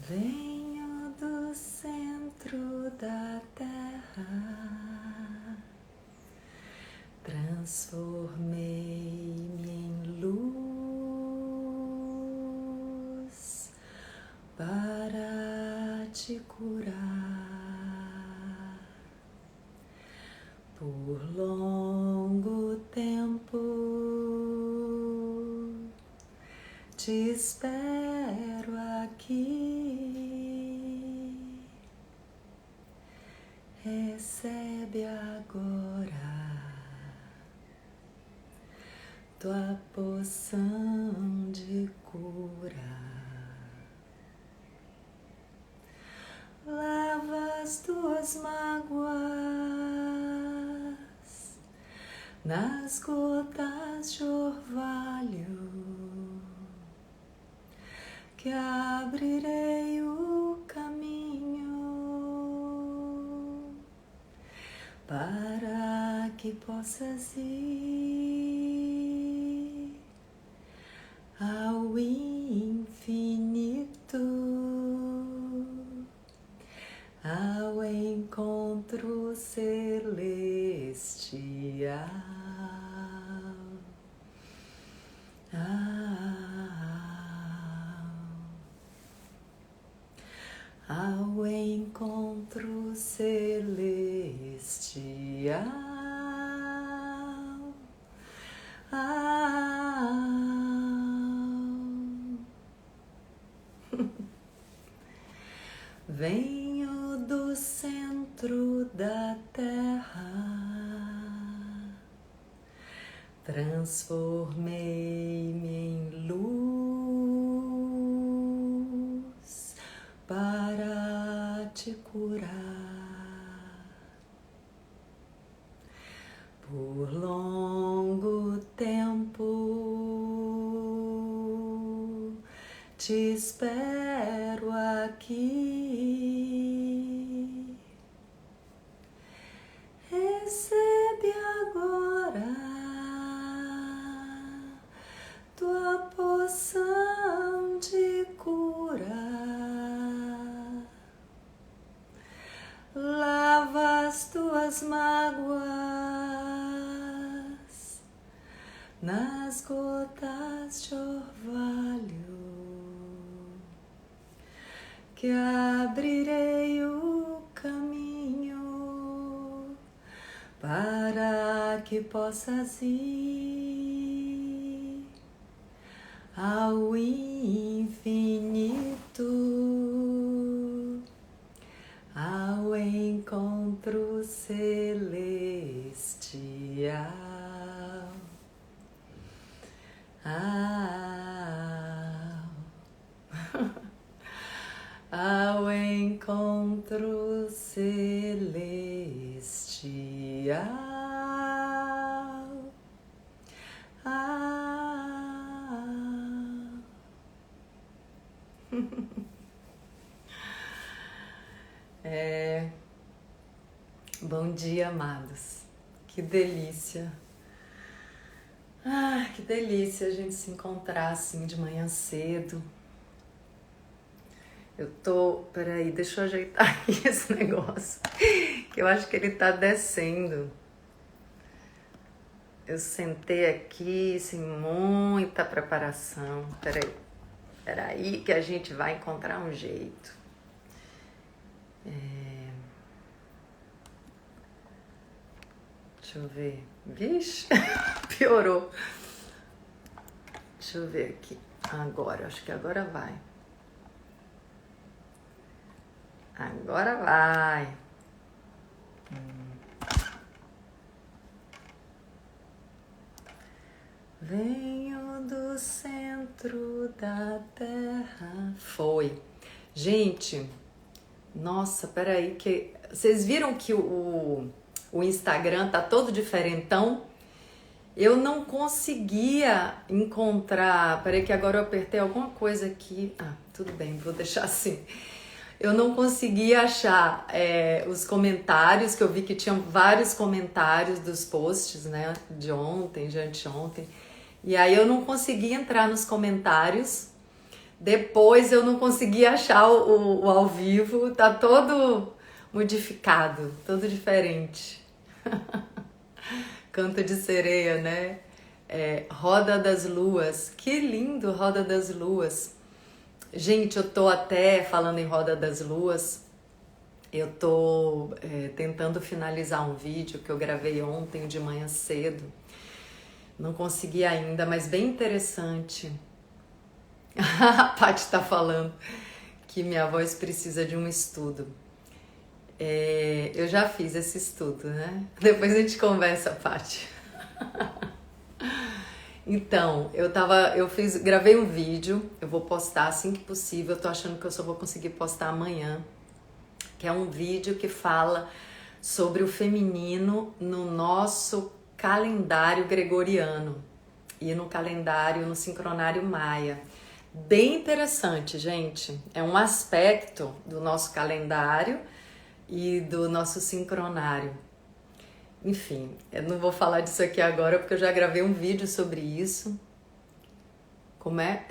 Venho do centro da terra, transformei-me em luz para te curar. Por longo tempo te espero aqui. Recebe agora tua poção de cura. Lava as tuas mágoas nas gotas de orvalho, que abrirei o caminho para que possas ir ao infinito, ao encontro celestial. Ao encontro celestial. Venho do centro da terra, transformei-me em luz para te curar. Por longo tempo te espero aqui. Recebe agora tua poção de cura. Lava as tuas mágoas nas gotas de orvalho, que abrirei o caminho para que possas ir ao infinito, ao encontro celestial. Ao encontro celestial. Bom dia, amados. Que delícia. Que delícia a gente se encontrar assim de manhã cedo. Peraí, deixa eu ajeitar aqui esse negócio, que eu acho que ele tá descendo. Eu sentei aqui sem muita preparação. Peraí que a gente vai encontrar um jeito. Deixa eu ver. Vixe, piorou. Deixa eu ver aqui. Agora, acho que agora vai. Agora vai. Venho do centro da terra. Foi. Gente, nossa, peraí que... Vocês viram que o Instagram tá todo diferentão? Eu não conseguia encontrar... Peraí que agora eu apertei alguma coisa aqui. Tudo bem, vou deixar assim. Eu não conseguia achar os comentários, que eu vi que tinham vários comentários dos posts, né? De ontem, de anteontem. E aí eu não conseguia entrar nos comentários Depois eu não consegui achar o ao vivo, tá todo modificado, todo diferente. Canto de sereia, né? Roda das Luas. Que lindo, Roda das Luas. Gente, eu tô até falando em Roda das Luas. Eu tô tentando finalizar um vídeo que eu gravei ontem de manhã cedo. Não consegui ainda, mas bem interessante. A Paty tá falando que minha voz precisa de um estudo. Eu já fiz esse estudo, né? Depois a gente conversa, Paty. Então, gravei um vídeo, eu vou postar assim que possível, eu tô achando que eu só vou conseguir postar amanhã, que é um vídeo que fala sobre o feminino no nosso calendário gregoriano e no sincronário maia. Bem interessante, gente. É um aspecto do nosso calendário e do nosso sincronário. Enfim, eu não vou falar disso aqui agora porque eu já gravei um vídeo sobre isso. Como é?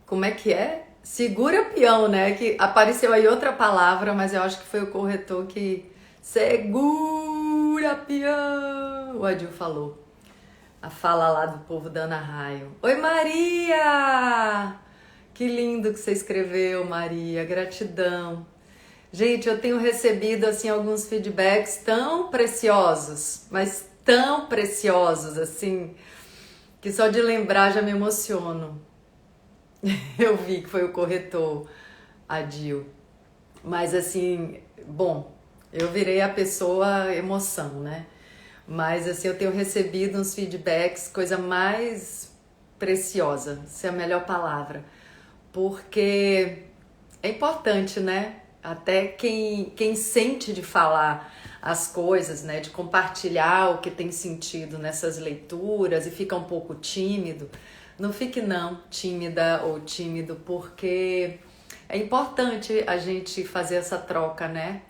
Como é que é? Segura peão, né? Que apareceu aí outra palavra, mas eu acho que foi o corretor que... Segura peão! O Adil falou. A fala lá do povo da Ana Raio. Oi, Maria! Que lindo que você escreveu, Maria. Gratidão. Gente, eu tenho recebido assim alguns feedbacks tão preciosos, mas tão preciosos assim, que só de lembrar já me emociono. Eu vi que foi o corretor, Adil. Mas assim, bom, eu virei a pessoa emoção, né? Mas assim, eu tenho recebido uns feedbacks, coisa mais preciosa, essa é a melhor palavra. Porque é importante, né? Até quem sente de falar as coisas, né? De compartilhar o que tem sentido nessas leituras e fica um pouco tímido. Não fique não tímida ou tímido, porque é importante a gente fazer essa troca, né?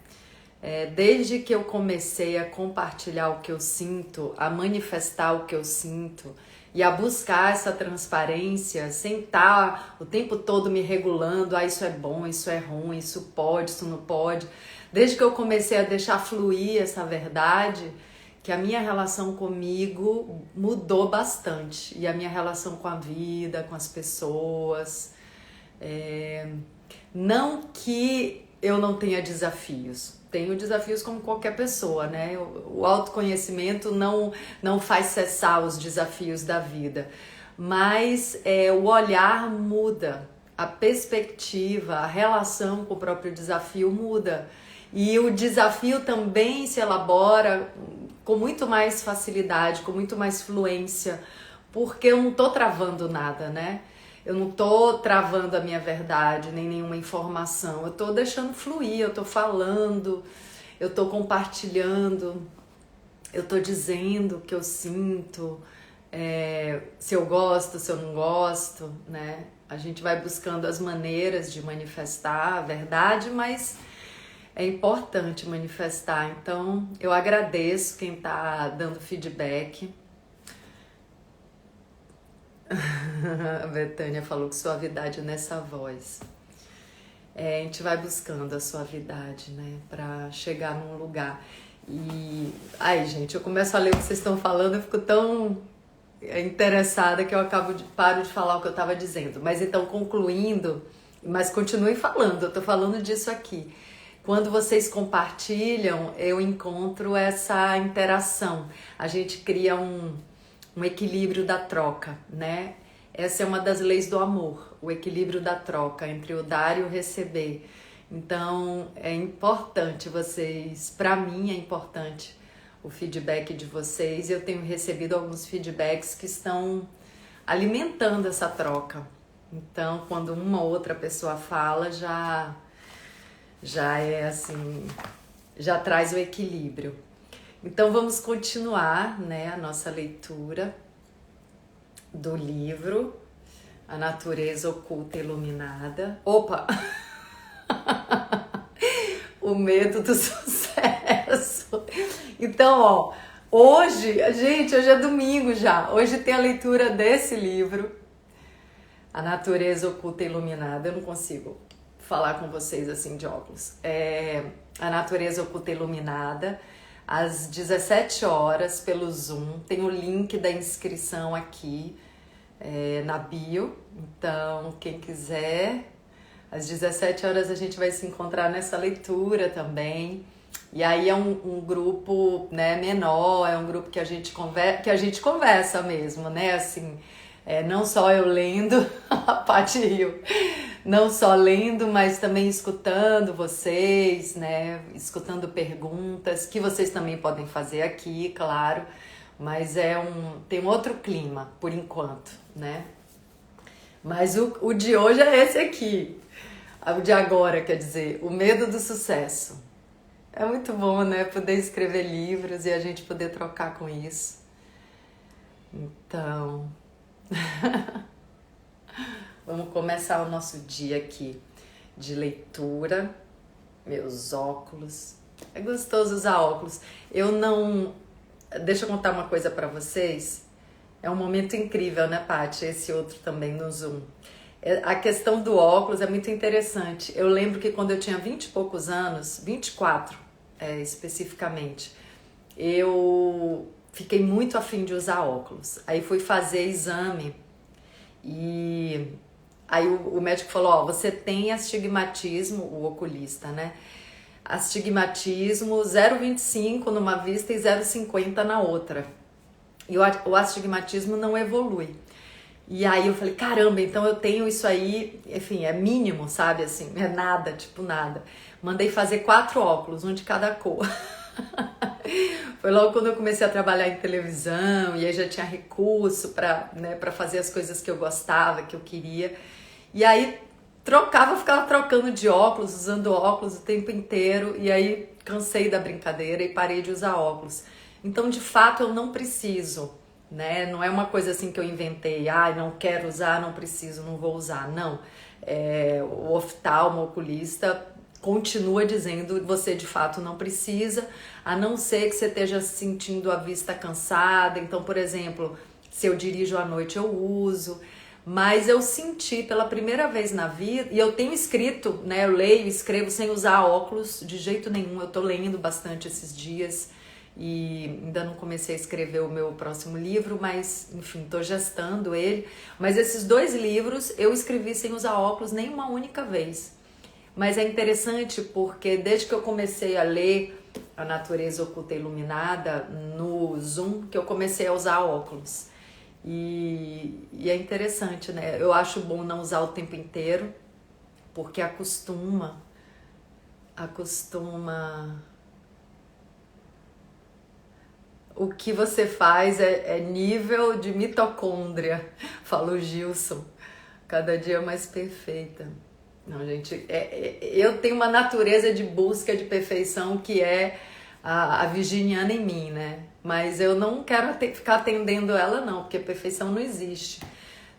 Desde que eu comecei a compartilhar o que eu sinto, a manifestar o que eu sinto e a buscar essa transparência, sem estar o tempo todo me regulando, isso é bom, isso é ruim, isso pode, isso não pode. Desde que eu comecei a deixar fluir essa verdade, que a minha relação comigo mudou bastante. E a minha relação com a vida, com as pessoas. Não que eu não tenha desafios. Tenho desafios como qualquer pessoa, né? O autoconhecimento não faz cessar os desafios da vida. Mas o olhar muda, a perspectiva, a relação com o próprio desafio muda. E o desafio também se elabora com muito mais facilidade, com muito mais fluência, porque eu não tô travando nada, né? Eu não tô travando a minha verdade, nem nenhuma informação. Eu tô deixando fluir, eu tô falando, eu tô compartilhando, eu tô dizendo o que eu sinto, se eu gosto, se eu não gosto, né? A gente vai buscando as maneiras de manifestar a verdade, mas é importante manifestar. Então, eu agradeço quem tá dando feedback. A Betânia falou que suavidade nessa voz. A gente vai buscando a suavidade, né? Pra chegar num lugar. Ai, gente, eu começo a ler o que vocês estão falando, eu fico tão interessada que eu paro de falar o que eu tava dizendo. Mas então, concluindo, mas continue falando, eu tô falando disso aqui. Quando vocês compartilham, eu encontro essa interação. A gente cria um equilíbrio da troca, né? Essa é uma das leis do amor, o equilíbrio da troca entre o dar e o receber. Então, é importante para mim é importante o feedback de vocês. Eu tenho recebido alguns feedbacks que estão alimentando essa troca. Então, quando uma ou outra pessoa fala, já é assim, já traz o equilíbrio. Então vamos continuar, né, a nossa leitura do livro A Natureza Oculta e Iluminada. Opa! O medo do sucesso. Então, Hoje, gente, hoje é domingo já. Hoje tem a leitura desse livro, A Natureza Oculta e Iluminada. Eu não consigo falar com vocês assim de óculos. A Natureza Oculta e Iluminada, às 17 horas pelo Zoom. Tem o link da inscrição aqui na bio. Então, quem quiser, às 17 horas a gente vai se encontrar nessa leitura também. E aí é um grupo, né, menor, é um grupo que a gente conversa mesmo, né? Assim, não só eu lendo, a Paty riu, não só lendo, mas também escutando vocês, né? Escutando perguntas, que vocês também podem fazer aqui, claro. Mas tem um outro clima, por enquanto, né? Mas o de hoje é esse aqui. O de agora, quer dizer, o medo do sucesso. É muito bom, né? Poder escrever livros e a gente poder trocar com isso. Então, vamos começar o nosso dia aqui de leitura. Meus óculos. É gostoso usar óculos. Deixa eu contar uma coisa pra vocês. É um momento incrível, né, Paty? Esse outro também no Zoom. A questão do óculos é muito interessante. Eu lembro que quando eu tinha 20 e poucos anos, 24 especificamente, eu fiquei muito afim de usar óculos. Aí fui fazer exame e aí o médico falou, ó, você tem astigmatismo, o oculista, né? Astigmatismo 0,25 numa vista e 0,50 na outra. E o astigmatismo não evolui. E aí eu falei, caramba, então eu tenho isso aí, enfim, é mínimo, sabe, assim, é nada, tipo nada. Mandei fazer 4 óculos, um de cada cor. Foi logo quando eu comecei a trabalhar em televisão, e aí já tinha recurso pra fazer as coisas que eu gostava, que eu queria. E aí ficava trocando de óculos, usando óculos o tempo inteiro, e aí cansei da brincadeira e parei de usar óculos. Então, de fato, eu não preciso, né? Não é uma coisa assim que eu inventei, não quero usar, não preciso, não vou usar. Não, o oftalmo, o oculista continua dizendo que você de fato não precisa, a não ser que você esteja sentindo a vista cansada. Então, por exemplo, se eu dirijo à noite eu uso, mas eu senti pela primeira vez na vida, e eu tenho escrito, né? Eu leio, escrevo sem usar óculos de jeito nenhum. Eu tô lendo bastante esses dias e ainda não comecei a escrever o meu próximo livro, mas enfim, tô gestando ele. Mas esses 2 livros eu escrevi sem usar óculos nem uma única vez. Mas é interessante porque desde que eu comecei a ler A Natureza Oculta e Iluminada no Zoom, que eu comecei a usar óculos. E é interessante, né? Eu acho bom não usar o tempo inteiro, porque acostuma. O que você faz é nível de mitocôndria, fala o Gilson, cada dia mais perfeita. Não, gente, eu tenho uma natureza de busca de perfeição que é a virginiana em mim, né? Mas eu não quero ficar atendendo ela, não, porque perfeição não existe.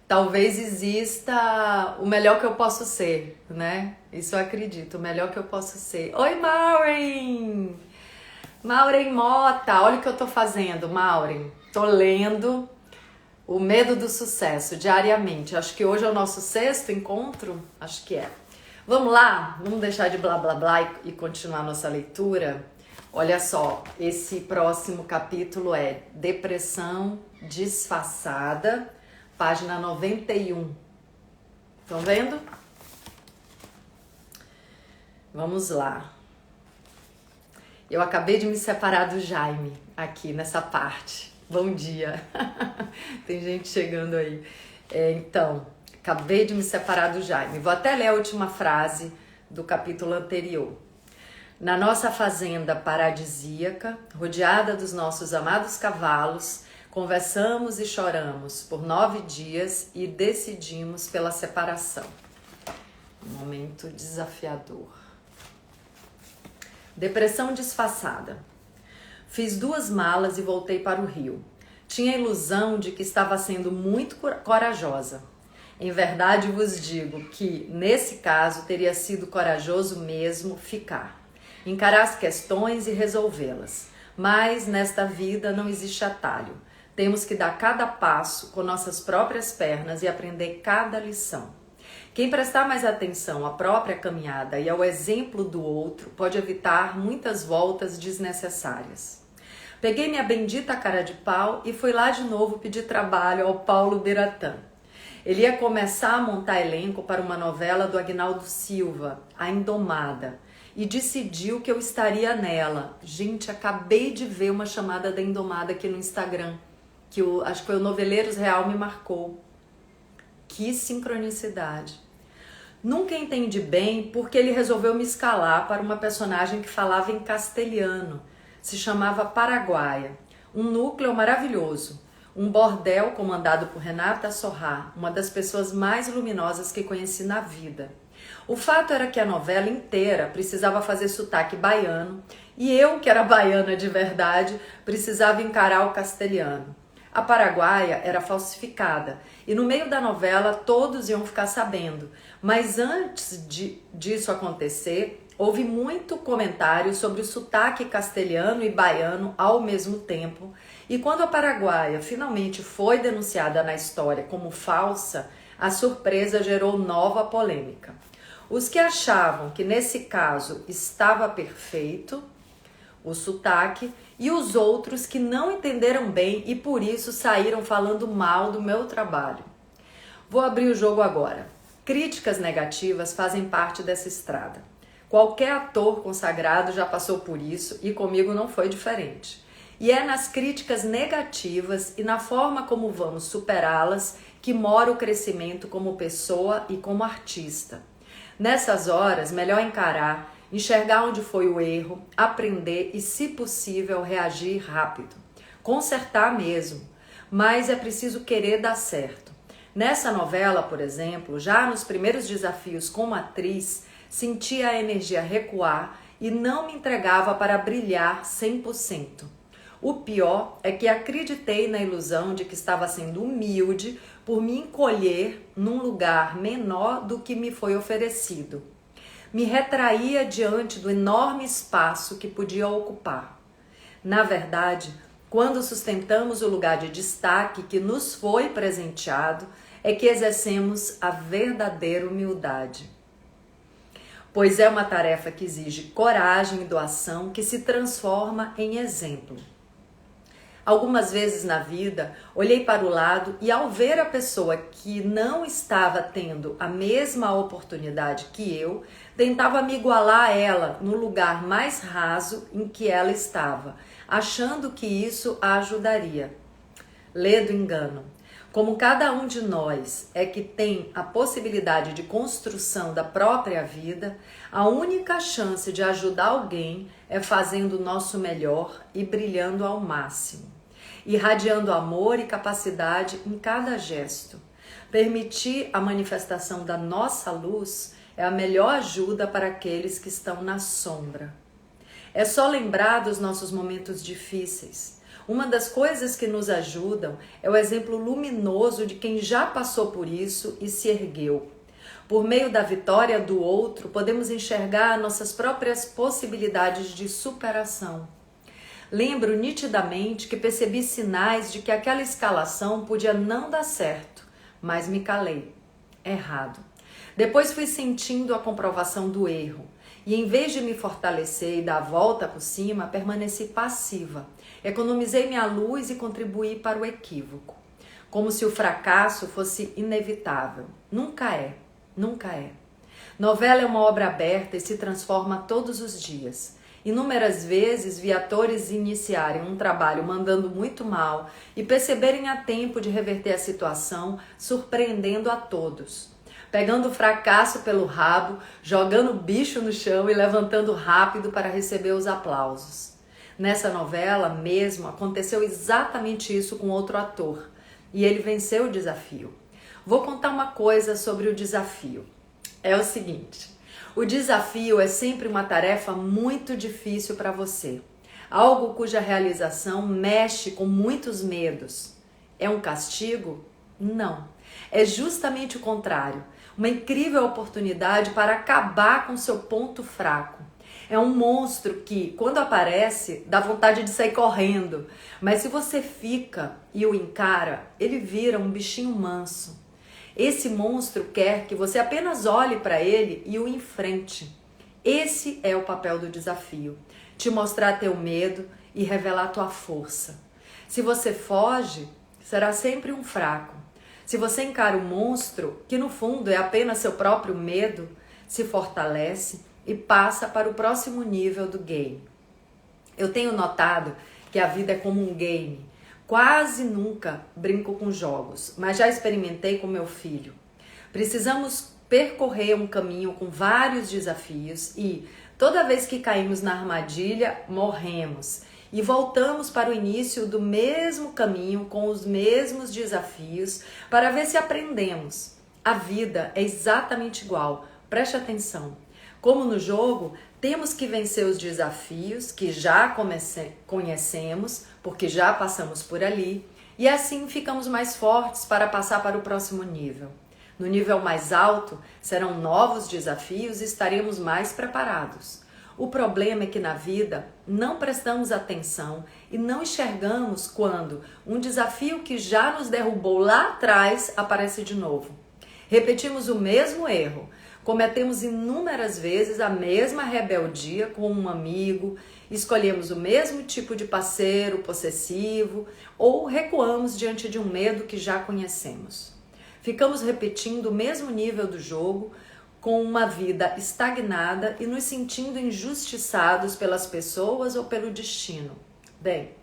Talvez exista o melhor que eu posso ser, né? Isso eu acredito, o melhor que eu posso ser. Oi, Maureen! Maureen Mota, olha o que eu tô fazendo, Maureen. Tô lendo O Medo do Sucesso diariamente. Acho que hoje é o nosso 6º encontro, acho que é. Vamos lá? Vamos deixar de blá blá blá e continuar nossa leitura? Olha só, esse próximo capítulo é Depressão Disfarçada, página 91. Estão vendo? Vamos lá. Eu acabei de me separar do Jaime aqui nessa parte. Bom dia. Tem gente chegando aí. Então, acabei de me separar do Jaime. Vou até ler a última frase do capítulo anterior. Na nossa fazenda paradisíaca, rodeada dos nossos amados cavalos, conversamos e choramos por 9 dias e decidimos pela separação. Um momento desafiador. Depressão disfarçada. Fiz 2 malas e voltei para o Rio. Tinha a ilusão de que estava sendo muito corajosa. Em verdade vos digo que, nesse caso, teria sido corajoso mesmo ficar. Encarar as questões e resolvê-las. Mas nesta vida não existe atalho. Temos que dar cada passo com nossas próprias pernas e aprender cada lição. Quem prestar mais atenção à própria caminhada e ao exemplo do outro pode evitar muitas voltas desnecessárias. Peguei minha bendita cara de pau e fui lá de novo pedir trabalho ao Paulo Biratã. Ele ia começar a montar elenco para uma novela do Agnaldo Silva, A Indomada, e decidiu que eu estaria nela. Gente, acabei de ver uma chamada da Indomada aqui no Instagram, que acho que foi o Noveleiros Real me marcou. Que sincronicidade. Nunca entendi bem porque ele resolveu me escalar para uma personagem que falava em castelhano. Se chamava Paraguaia. Um núcleo maravilhoso. Um bordel comandado por Renata Sorrah, uma das pessoas mais luminosas que conheci na vida. O fato era que a novela inteira precisava fazer sotaque baiano e eu, que era baiana de verdade, precisava encarar o castelhano. A Paraguaia era falsificada e no meio da novela todos iam ficar sabendo, mas antes disso acontecer, houve muito comentário sobre o sotaque castelhano e baiano ao mesmo tempo, e quando a Paraguaia finalmente foi denunciada na história como falsa, a surpresa gerou nova polêmica. Os que achavam que nesse caso estava perfeito o sotaque e os outros que não entenderam bem e por isso saíram falando mal do meu trabalho. Vou abrir o jogo agora. Críticas negativas fazem parte dessa estrada. Qualquer ator consagrado já passou por isso e comigo não foi diferente. E é nas críticas negativas e na forma como vamos superá-las que mora o crescimento como pessoa e como artista. Nessas horas, melhor encarar, enxergar onde foi o erro, aprender e, se possível, reagir rápido. Consertar mesmo, mas é preciso querer dar certo. Nessa novela, por exemplo, já nos primeiros desafios como atriz, sentia a energia recuar e não me entregava para brilhar 100%. O pior é que acreditei na ilusão de que estava sendo humilde por me encolher num lugar menor do que me foi oferecido. Me retraía diante do enorme espaço que podia ocupar. Na verdade, quando sustentamos o lugar de destaque que nos foi presenteado, é que exercemos a verdadeira humildade. Pois é uma tarefa que exige coragem e doação que se transforma em exemplo. Algumas vezes na vida, olhei para o lado e ao ver a pessoa que não estava tendo a mesma oportunidade que eu, tentava me igualar a ela no lugar mais raso em que ela estava, achando que isso a ajudaria. Ledo engano. Como cada um de nós é que tem a possibilidade de construção da própria vida, a única chance de ajudar alguém é fazendo o nosso melhor e brilhando ao máximo. Irradiando amor e capacidade em cada gesto. Permitir a manifestação da nossa luz é a melhor ajuda para aqueles que estão na sombra. É só lembrar dos nossos momentos difíceis. Uma das coisas que nos ajudam é o exemplo luminoso de quem já passou por isso e se ergueu. Por meio da vitória do outro, podemos enxergar nossas próprias possibilidades de superação. Lembro nitidamente que percebi sinais de que aquela escalação podia não dar certo, mas me calei. Errado. Depois fui sentindo a comprovação do erro e em vez de me fortalecer e dar a volta por cima, permaneci passiva. Economizei minha luz e contribuí para o equívoco. Como se o fracasso fosse inevitável. Nunca é, nunca é. Novela é uma obra aberta e se transforma todos os dias. Inúmeras vezes vi atores iniciarem um trabalho mandando muito mal e perceberem a tempo de reverter a situação, surpreendendo a todos. Pegando o fracasso pelo rabo, jogando o bicho no chão e levantando rápido para receber os aplausos. Nessa novela mesmo aconteceu exatamente isso com outro ator e ele venceu o desafio. Vou contar uma coisa sobre o desafio. É o seguinte... O desafio é sempre uma tarefa muito difícil para você. Algo cuja realização mexe com muitos medos. É um castigo? Não. É justamente o contrário. Uma incrível oportunidade para acabar com seu ponto fraco. É um monstro que, quando aparece, dá vontade de sair correndo. Mas se você fica e o encara, ele vira um bichinho manso. Esse monstro quer que você apenas olhe para ele e o enfrente. Esse é o papel do desafio. Te mostrar teu medo e revelar tua força. Se você foge, será sempre um fraco. Se você encara o monstro, que no fundo é apenas seu próprio medo, se fortalece e passa para o próximo nível do game. Eu tenho notado que a vida é como um game. Quase nunca brinco com jogos, mas já experimentei com meu filho. Precisamos percorrer um caminho com vários desafios e, toda vez que caímos na armadilha, morremos. E voltamos para o início do mesmo caminho com os mesmos desafios para ver se aprendemos. A vida é exatamente igual, preste atenção. Como no jogo, temos que vencer os desafios que já conhecemos, porque já passamos por ali, e assim ficamos mais fortes para passar para o próximo nível. No nível mais alto, serão novos desafios e estaremos mais preparados. O problema é que na vida não prestamos atenção e não enxergamos quando um desafio que já nos derrubou lá atrás aparece de novo. Repetimos o mesmo erro, cometemos inúmeras vezes a mesma rebeldia com um amigo, escolhemos o mesmo tipo de parceiro possessivo ou recuamos diante de um medo que já conhecemos. Ficamos repetindo o mesmo nível do jogo, com uma vida estagnada e nos sentindo injustiçados pelas pessoas ou pelo destino. Bem,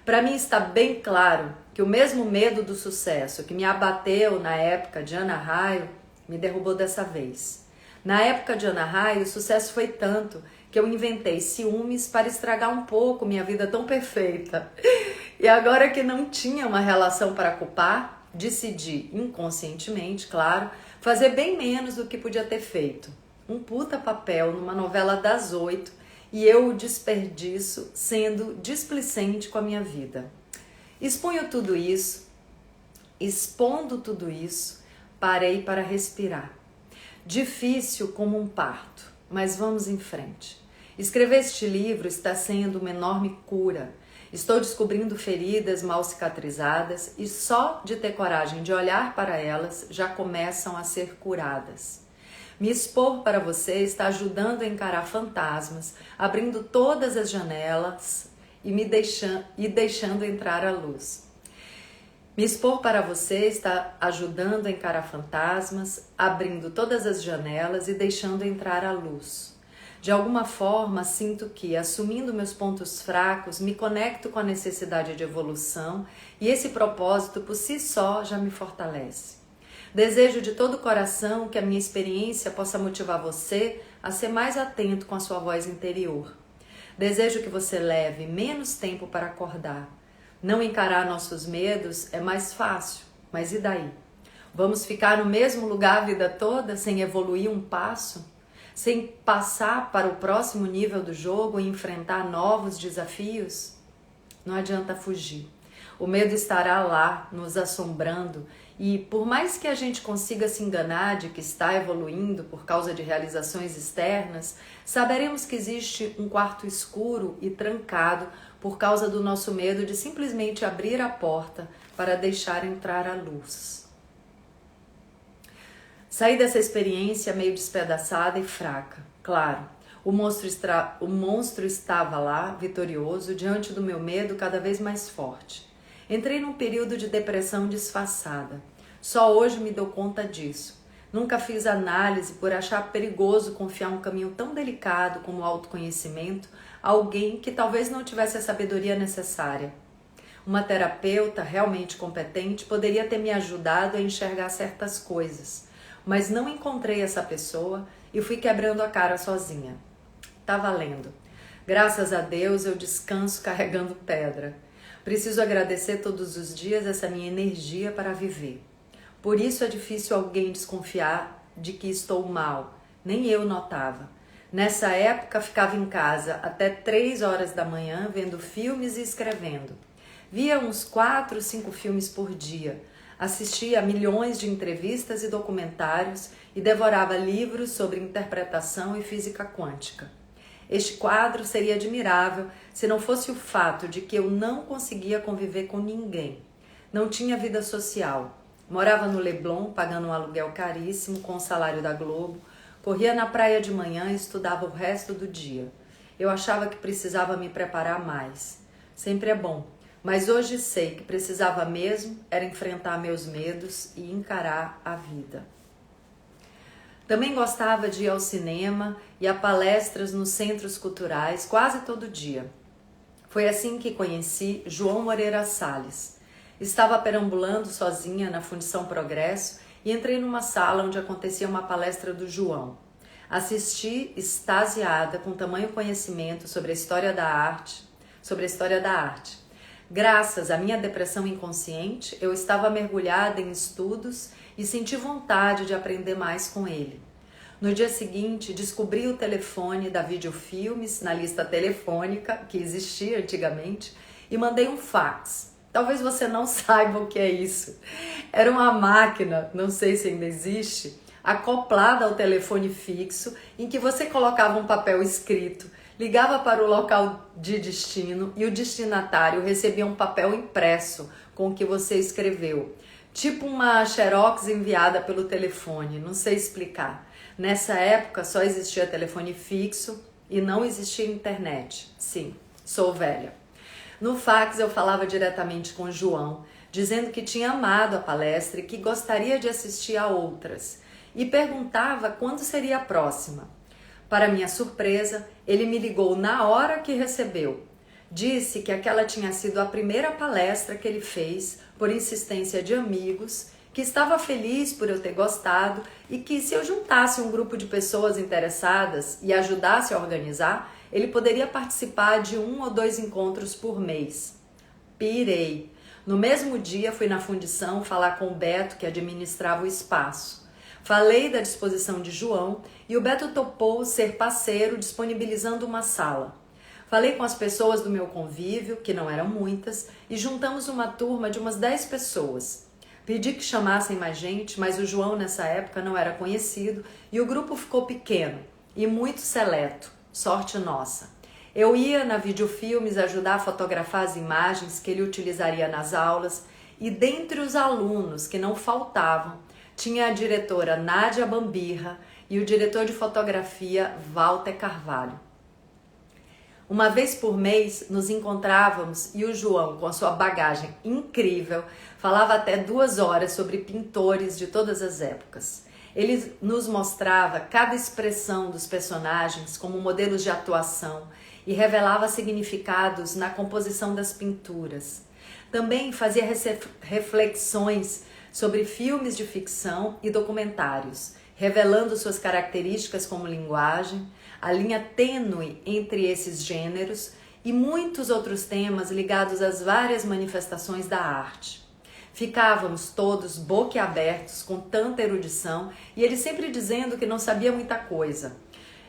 para mim está bem claro que o mesmo medo do sucesso que me abateu na época de Ana Raio me derrubou dessa vez. Na época de Ana Raio, o sucesso foi tanto que eu inventei ciúmes para estragar um pouco minha vida tão perfeita. E agora que não tinha uma relação para culpar, decidi, inconscientemente, claro, fazer bem menos do que podia ter feito. Um puta papel numa novela das 8 e eu o desperdiço sendo displicente com a minha vida. Expondo tudo isso, parei para respirar. Difícil como um parto, mas vamos em frente. Escrever este livro está sendo uma enorme cura. Estou descobrindo feridas mal cicatrizadas e só de ter coragem de olhar para elas já começam a ser curadas. Me expor para você está ajudando a encarar fantasmas, abrindo todas as janelas e deixando entrar a luz. Me expor para você está ajudando a encarar fantasmas, abrindo todas as janelas e deixando entrar a luz. De alguma forma, sinto que, assumindo meus pontos fracos, me conecto com a necessidade de evolução e esse propósito por si só já me fortalece. Desejo de todo o coração que a minha experiência possa motivar você a ser mais atento com a sua voz interior. Desejo que você leve menos tempo para acordar. Não encarar nossos medos é mais fácil, mas e daí? Vamos ficar no mesmo lugar a vida toda sem evoluir um passo? Sem passar para o próximo nível do jogo e enfrentar novos desafios? Não adianta fugir. O medo estará lá, nos assombrando, e por mais que a gente consiga se enganar de que está evoluindo por causa de realizações externas, saberemos que existe um quarto escuro e trancado por causa do nosso medo de simplesmente abrir a porta para deixar entrar a luz. Saí dessa experiência meio despedaçada e fraca. Claro, o monstro estava lá, vitorioso, diante do meu medo cada vez mais forte. Entrei num período de depressão disfarçada. Só hoje me dou conta disso. Nunca fiz análise por achar perigoso confiar um caminho tão delicado como o autoconhecimento a alguém que talvez não tivesse a sabedoria necessária. Uma terapeuta realmente competente poderia ter me ajudado a enxergar certas coisas, mas não encontrei essa pessoa e fui quebrando a cara sozinha. Tá valendo. Graças a Deus eu descanso carregando pedra. Preciso agradecer todos os dias essa minha energia para viver. Por isso é difícil alguém desconfiar de que estou mal. Nem eu notava. Nessa época ficava em casa até 3 horas da manhã vendo filmes e escrevendo. Via uns 4, 5 filmes por dia. Assistia a milhões de entrevistas e documentários e devorava livros sobre interpretação e física quântica. Este quadro seria admirável se não fosse o fato de que eu não conseguia conviver com ninguém. Não tinha vida social. Morava no Leblon, pagando um aluguel caríssimo com o salário da Globo. Corria na praia de manhã e estudava o resto do dia. Eu achava que precisava me preparar mais. Sempre é bom, mas hoje sei que precisava mesmo era enfrentar meus medos e encarar a vida. Também gostava de ir ao cinema e a palestras nos centros culturais quase todo dia. Foi assim que conheci João Moreira Salles. Estava perambulando sozinha na Fundição Progresso e entrei numa sala onde acontecia uma palestra do João. Assisti extasiada com tamanho conhecimento sobre a história da arte. Graças à minha depressão inconsciente, eu estava mergulhada em estudos e senti vontade de aprender mais com ele. No dia seguinte, descobri o telefone da Videofilmes na lista telefônica, que existia antigamente, e mandei um fax. Talvez você não saiba o que é isso. Era uma máquina, não sei se ainda existe, acoplada ao telefone fixo, em que você colocava um papel escrito, ligava para o local de destino e o destinatário recebia um papel impresso com o que você escreveu. Tipo uma xerox enviada pelo telefone, não sei explicar. Nessa época só existia telefone fixo e não existia internet. Sim, sou velha. No fax eu falava diretamente com o João, dizendo que tinha amado a palestra e que gostaria de assistir a outras, e perguntava quando seria a próxima. Para minha surpresa, ele me ligou na hora que recebeu. Disse que aquela tinha sido a primeira palestra que ele fez por insistência de amigos, que estava feliz por eu ter gostado e que se eu juntasse um grupo de pessoas interessadas e ajudasse a organizar, ele poderia participar de 1 ou 2 encontros por mês. Pirei. No mesmo dia fui na fundição falar com o Beto, que administrava o espaço. Falei da disposição de João e o Beto topou ser parceiro disponibilizando uma sala. Falei com as pessoas do meu convívio, que não eram muitas, e juntamos uma turma de umas 10 pessoas. Pedi que chamassem mais gente, mas o João nessa época não era conhecido e o grupo ficou pequeno e muito seleto. Sorte nossa. Eu ia na Videofilmes ajudar a fotografar as imagens que ele utilizaria nas aulas e dentre os alunos que não faltavam, tinha a diretora Nádia Bambirra e o diretor de fotografia Walter Carvalho. Uma vez por mês nos encontrávamos e o João, com a sua bagagem incrível, falava até 2 horas sobre pintores de todas as épocas. Ele nos mostrava cada expressão dos personagens como modelos de atuação e revelava significados na composição das pinturas. Também fazia reflexões sobre filmes de ficção e documentários, revelando suas características como linguagem, a linha tênue entre esses gêneros e muitos outros temas ligados às várias manifestações da arte. Ficávamos todos boquiabertos com tanta erudição e ele sempre dizendo que não sabia muita coisa.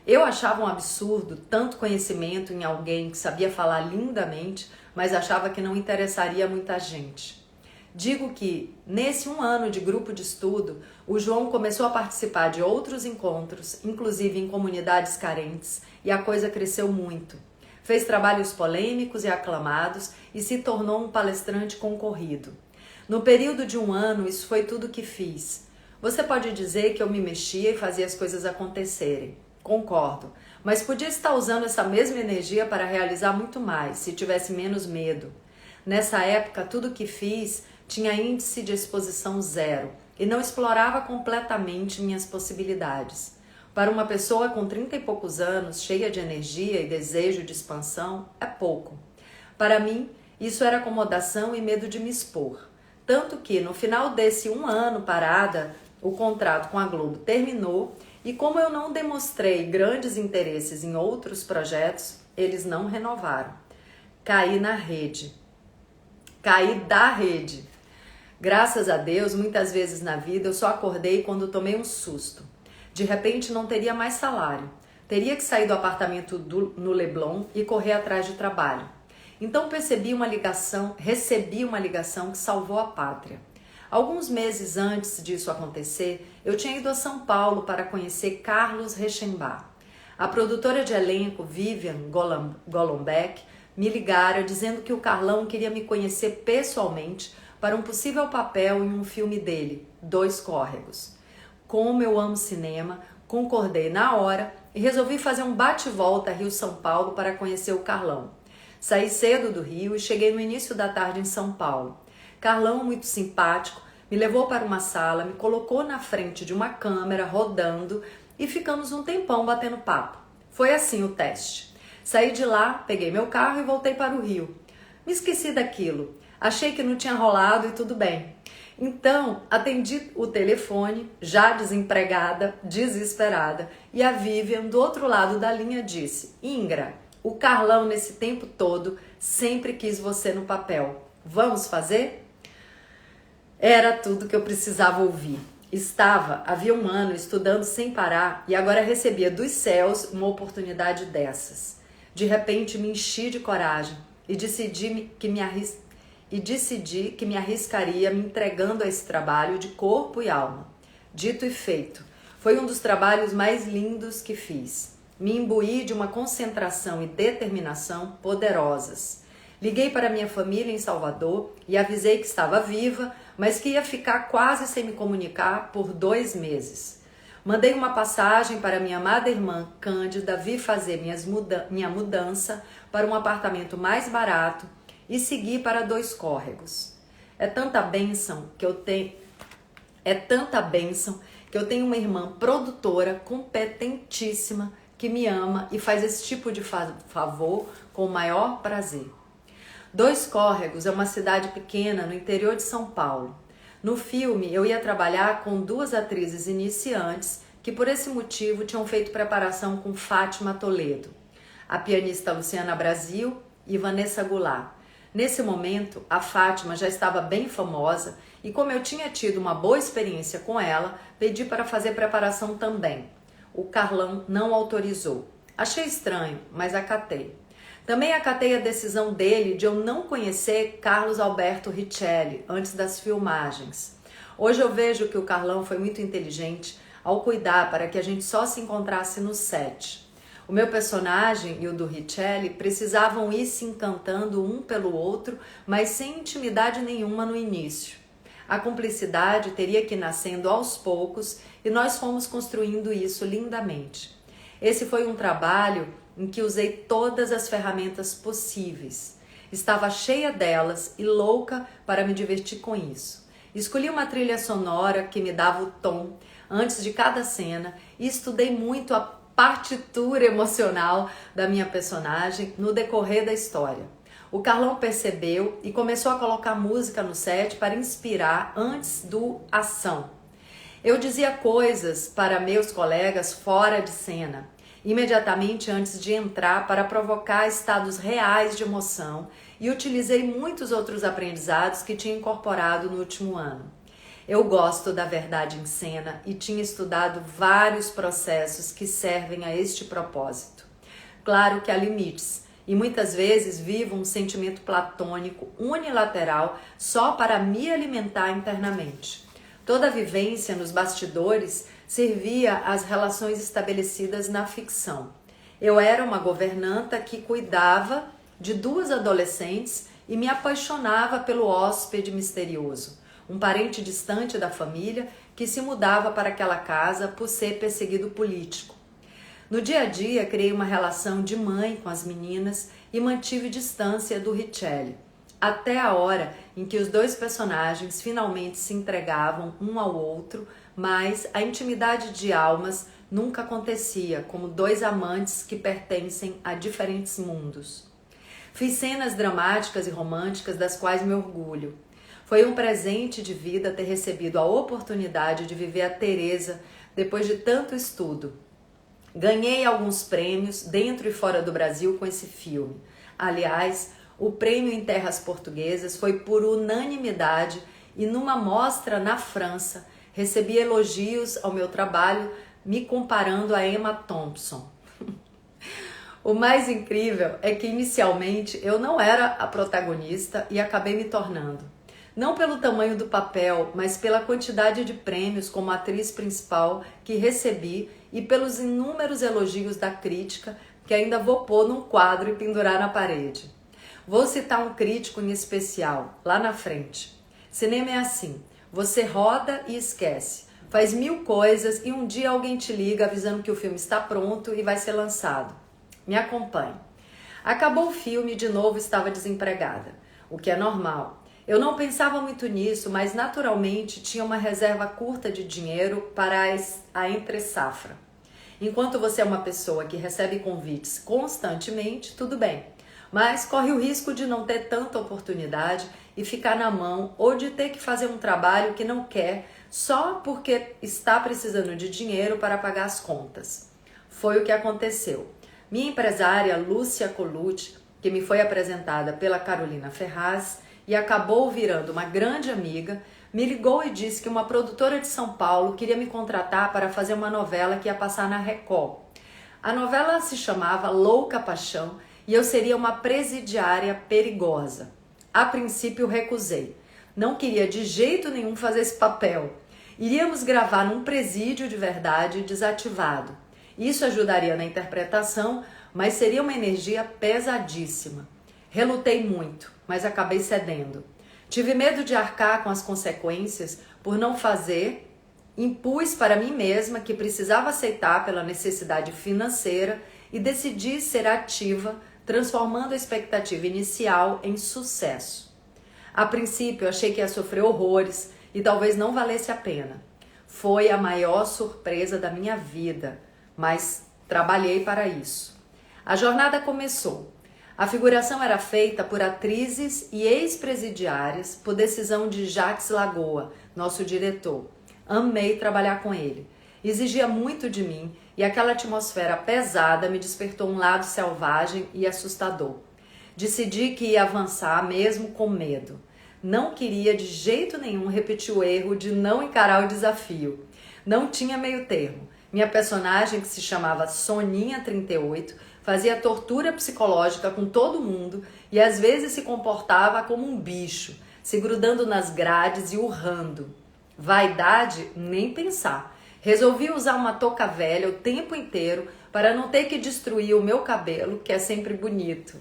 Eu achava um absurdo tanto conhecimento em alguém que sabia falar lindamente, mas achava que não interessaria muita gente. Digo que, nesse 1 ano de grupo de estudo, o João começou a participar de outros encontros, inclusive em comunidades carentes, e a coisa cresceu muito. Fez trabalhos polêmicos e aclamados e se tornou um palestrante concorrido. No período de 1 ano, isso foi tudo que fiz. Você pode dizer que eu me mexia e fazia as coisas acontecerem. Concordo, mas podia estar usando essa mesma energia para realizar muito mais, se tivesse menos medo. Nessa época, tudo que fiz tinha índice de exposição 0 e não explorava completamente minhas possibilidades. Para uma pessoa com 30 e poucos anos, cheia de energia e desejo de expansão, é pouco. Para mim, isso era acomodação e medo de me expor. Tanto que, no final desse 1 ano parada, o contrato com a Globo terminou e como eu não demonstrei grandes interesses em outros projetos, eles não renovaram. Caí da rede. Graças a Deus, muitas vezes na vida eu só acordei quando tomei um susto. De repente não teria mais salário. Teria que sair do apartamento no Leblon e correr atrás de trabalho. Então recebi uma ligação que salvou a pátria. Alguns meses antes disso acontecer, eu tinha ido a São Paulo para conhecer Carlos Reichenbach. A produtora de elenco, Vivian Golombek, me ligara dizendo que o Carlão queria me conhecer pessoalmente para um possível papel em um filme dele, Dois Córregos. Como eu amo cinema, concordei na hora e resolvi fazer um bate-volta Rio-São Paulo para conhecer o Carlão. Saí cedo do Rio e cheguei no início da tarde em São Paulo. Carlão, muito simpático, me levou para uma sala, me colocou na frente de uma câmera rodando e ficamos um tempão batendo papo. Foi assim o teste. Saí de lá, peguei meu carro e voltei para o Rio. Me esqueci daquilo. Achei que não tinha rolado e tudo bem. Então, atendi o telefone, já desempregada, desesperada, e a Vivian, do outro lado da linha, disse: Ingra, o Carlão nesse tempo todo sempre quis você no papel. Vamos fazer? Era tudo que eu precisava ouvir. Estava, havia um ano, estudando sem parar e agora recebia dos céus uma oportunidade dessas. De repente me enchi de coragem e decidi que me arriscaria me entregando a esse trabalho de corpo e alma. Dito e feito, foi um dos trabalhos mais lindos que fiz. Me imbuí de uma concentração e determinação poderosas. Liguei para minha família em Salvador e avisei que estava viva, mas que ia ficar quase sem me comunicar por 2 meses. Mandei uma passagem para minha amada irmã Cândida vir fazer minha mudança para um apartamento mais barato e segui para Dois Córregos. É tanta bênção que eu tenho uma irmã produtora competentíssima que me ama e faz esse tipo de favor com o maior prazer. Dois Córregos é uma cidade pequena no interior de São Paulo. No filme, eu ia trabalhar com 2 atrizes iniciantes que, por esse motivo, tinham feito preparação com Fátima Toledo, a pianista Luciana Brasil e Vanessa Goulart. Nesse momento, a Fátima já estava bem famosa e, como eu tinha tido uma boa experiência com ela, pedi para fazer preparação também. O Carlão não autorizou. Achei estranho, mas acatei. Também acatei a decisão dele de eu não conhecer Carlos Alberto Richelli antes das filmagens. Hoje eu vejo que o Carlão foi muito inteligente ao cuidar para que a gente só se encontrasse no set. O meu personagem e o do Richelli precisavam ir se encantando um pelo outro, mas sem intimidade nenhuma no início. A cumplicidade teria que ir nascendo aos poucos e nós fomos construindo isso lindamente. Esse foi um trabalho em que usei todas as ferramentas possíveis. Estava cheia delas e louca para me divertir com isso. Escolhi uma trilha sonora que me dava o tom antes de cada cena e estudei muito a partitura emocional da minha personagem no decorrer da história. O Carlão percebeu e começou a colocar música no set para inspirar antes do ação. Eu dizia coisas para meus colegas fora de cena, imediatamente antes de entrar para provocar estados reais de emoção e utilizei muitos outros aprendizados que tinha incorporado no último ano. Eu gosto da verdade em cena e tinha estudado vários processos que servem a este propósito. Claro que há limites e muitas vezes vivo um sentimento platônico unilateral só para me alimentar internamente. Toda a vivência nos bastidores servia às relações estabelecidas na ficção. Eu era uma governanta que cuidava de 2 adolescentes e me apaixonava pelo hóspede misterioso, um parente distante da família que se mudava para aquela casa por ser perseguido político. No dia a dia, criei uma relação de mãe com as meninas e mantive distância do Richelli, até a hora em que os 2 personagens finalmente se entregavam um ao outro, mas a intimidade de almas nunca acontecia, como 2 amantes que pertencem a diferentes mundos. Fiz cenas dramáticas e românticas das quais me orgulho. Foi um presente de vida ter recebido a oportunidade de viver a Teresa depois de tanto estudo. Ganhei alguns prêmios dentro e fora do Brasil com esse filme. Aliás, o prêmio em terras portuguesas foi por unanimidade e numa mostra na França recebi elogios ao meu trabalho me comparando a Emma Thompson. O mais incrível é que inicialmente eu não era a protagonista e acabei me tornando. Não pelo tamanho do papel, mas pela quantidade de prêmios como atriz principal que recebi e pelos inúmeros elogios da crítica que ainda vou pôr num quadro e pendurar na parede. Vou citar um crítico em especial, lá na frente. Cinema é assim, você roda e esquece, faz 1000 coisas e um dia alguém te liga avisando que o filme está pronto e vai ser lançado. Me acompanhe. Acabou o filme e de novo estava desempregada, o que é normal. Eu não pensava muito nisso, mas naturalmente tinha uma reserva curta de dinheiro para a entre-safra. Enquanto você é uma pessoa que recebe convites constantemente, tudo bem. Mas corre o risco de não ter tanta oportunidade e ficar na mão ou de ter que fazer um trabalho que não quer só porque está precisando de dinheiro para pagar as contas. Foi o que aconteceu. Minha empresária Lúcia Colucci, que me foi apresentada pela Carolina Ferraz e acabou virando uma grande amiga, me ligou e disse que uma produtora de São Paulo queria me contratar para fazer uma novela que ia passar na Record. A novela se chamava Louca Paixão e eu seria uma presidiária perigosa. A princípio recusei. Não queria de jeito nenhum fazer esse papel. Iríamos gravar num presídio de verdade desativado. Isso ajudaria na interpretação, mas seria uma energia pesadíssima. Relutei muito, mas acabei cedendo. Tive medo de arcar com as consequências por não fazer, impus para mim mesma que precisava aceitar pela necessidade financeira e decidi ser ativa, transformando a expectativa inicial em sucesso. A princípio achei que ia sofrer horrores e talvez não valesse a pena. Foi a maior surpresa da minha vida, mas trabalhei para isso. A jornada começou. A figuração era feita por atrizes e ex-presidiárias por decisão de Jacques Lagoa, nosso diretor. Amei trabalhar com ele. Exigia muito de mim e aquela atmosfera pesada me despertou um lado selvagem e assustador. Decidi que ia avançar mesmo com medo. Não queria de jeito nenhum repetir o erro de não encarar o desafio. Não tinha meio termo. Minha personagem, que se chamava Soninha 38, fazia tortura psicológica com todo mundo e às vezes se comportava como um bicho, se grudando nas grades e urrando. Vaidade, nem pensar. Resolvi usar uma touca velha o tempo inteiro para não ter que destruir o meu cabelo, que é sempre bonito.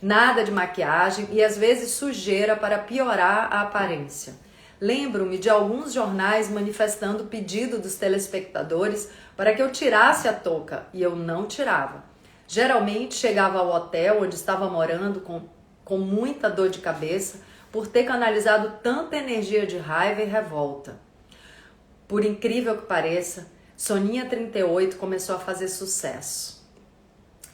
Nada de maquiagem e às vezes sujeira para piorar a aparência. Lembro-me de alguns jornais manifestando o pedido dos telespectadores para que eu tirasse a touca e eu não tirava. Geralmente chegava ao hotel onde estava morando com muita dor de cabeça por ter canalizado tanta energia de raiva e revolta. Por incrível que pareça, Soninha 38 começou a fazer sucesso.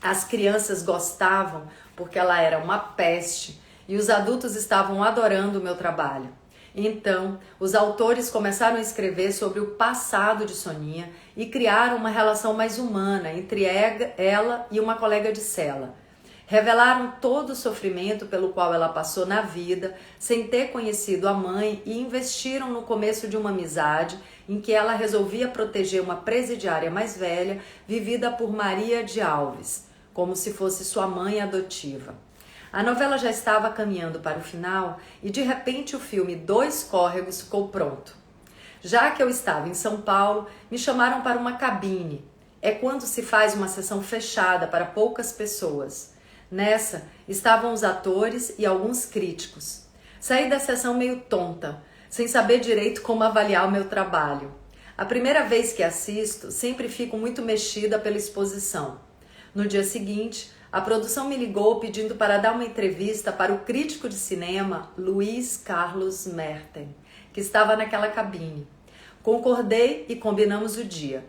As crianças gostavam porque ela era uma peste e os adultos estavam adorando o meu trabalho. Então, os autores começaram a escrever sobre o passado de Soninha e criaram uma relação mais humana entre ela e uma colega de cela. Revelaram todo o sofrimento pelo qual ela passou na vida, sem ter conhecido a mãe, e investiram no começo de uma amizade em que ela resolvia proteger uma presidiária mais velha, vivida por Maria de Alves, como se fosse sua mãe adotiva. A novela já estava caminhando para o final e de repente o filme Dois Córregos ficou pronto. Já que eu estava em São Paulo, me chamaram para uma cabine. É quando se faz uma sessão fechada para poucas pessoas. Nessa estavam os atores e alguns críticos. Saí da sessão meio tonta, sem saber direito como avaliar o meu trabalho. A primeira vez que assisto, sempre fico muito mexida pela exposição. No dia seguinte, a produção me ligou pedindo para dar uma entrevista para o crítico de cinema Luiz Carlos Merten, que estava naquela cabine. Concordei e combinamos o dia.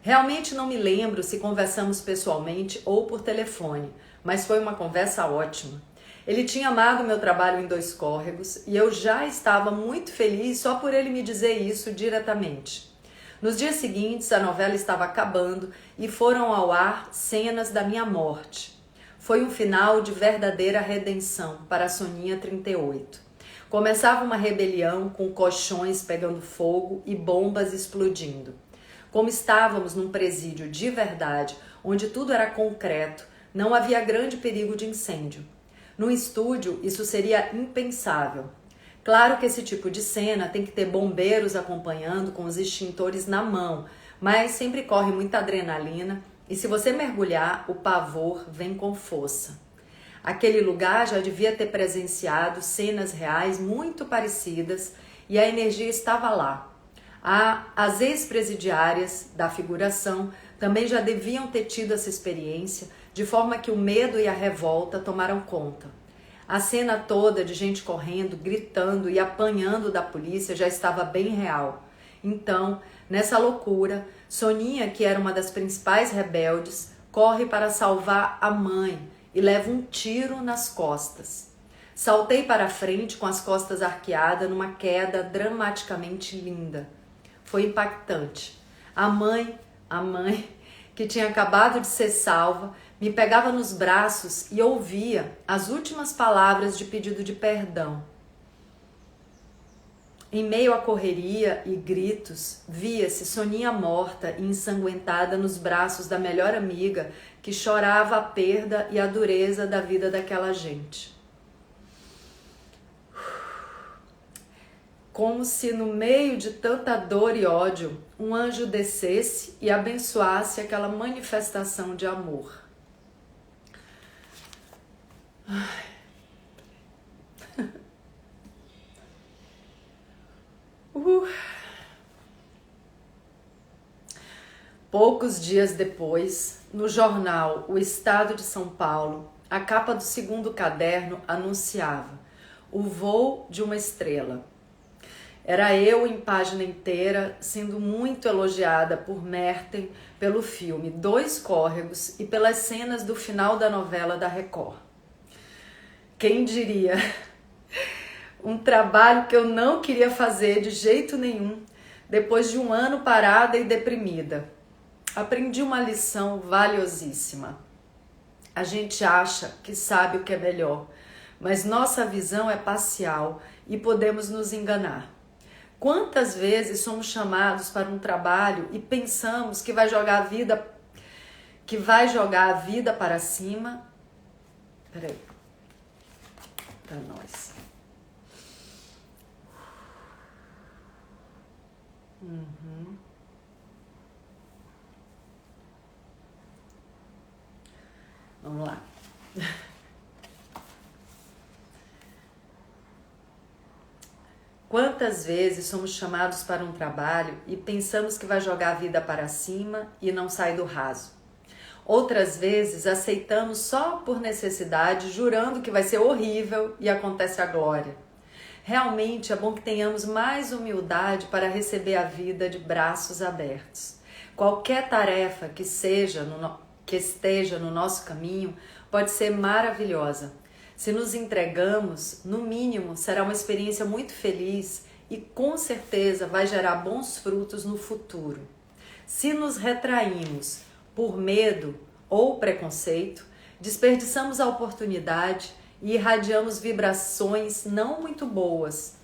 Realmente não me lembro se conversamos pessoalmente ou por telefone, mas foi uma conversa ótima. Ele tinha amado meu trabalho em Dois Córregos e eu já estava muito feliz só por ele me dizer isso diretamente. Nos dias seguintes, a novela estava acabando e foram ao ar cenas da minha morte. Foi um final de verdadeira redenção para a Soninha 38. Começava uma rebelião com colchões pegando fogo e bombas explodindo. Como estávamos num presídio de verdade, onde tudo era concreto, não havia grande perigo de incêndio. No estúdio, isso seria impensável. Claro que esse tipo de cena tem que ter bombeiros acompanhando com os extintores na mão, mas sempre corre muita adrenalina e se você mergulhar, o pavor vem com força. Aquele lugar já devia ter presenciado cenas reais muito parecidas e a energia estava lá. As ex-presidiárias da figuração também já deviam ter tido essa experiência, de forma que o medo e a revolta tomaram conta. A cena toda de gente correndo, gritando e apanhando da polícia já estava bem real. Então, nessa loucura, Soninha, que era uma das principais rebeldes, corre para salvar a mãe e leva um tiro nas costas. Saltei para a frente com as costas arqueadas numa queda dramaticamente linda. Foi impactante. A mãe, que tinha acabado de ser salva, me pegava nos braços e ouvia as últimas palavras de pedido de perdão. Em meio à correria e gritos, via-se Soninha morta e ensanguentada nos braços da melhor amiga que chorava a perda e a dureza da vida daquela gente. Como se no meio de tanta dor e ódio, um anjo descesse e abençoasse aquela manifestação de amor. Poucos dias depois, no jornal O Estado de São Paulo, a capa do segundo caderno anunciava o voo de uma estrela. Era eu em página inteira, sendo muito elogiada por Merten pelo filme Dois Córregos e pelas cenas do final da novela da Record. Quem diria? Um trabalho que eu não queria fazer de jeito nenhum, depois de um ano parada e deprimida. Aprendi uma lição valiosíssima. A gente acha que sabe o que é melhor, mas nossa visão é parcial e podemos nos enganar. Quantas vezes somos chamados para um trabalho e pensamos que vai jogar a vida para cima? Peraí. Para nós. Vamos lá. Quantas vezes somos chamados para um trabalho e pensamos que vai jogar a vida para cima e não sai do raso? Outras vezes aceitamos só por necessidade, jurando que vai ser horrível e acontece a glória. Realmente é bom que tenhamos mais humildade para receber a vida de braços abertos. Qualquer tarefa que esteja no nosso caminho pode ser maravilhosa. Se nos entregamos, no mínimo, será uma experiência muito feliz e com certeza vai gerar bons frutos no futuro. Se nos retraímos por medo ou preconceito, desperdiçamos a oportunidade e irradiamos vibrações não muito boas.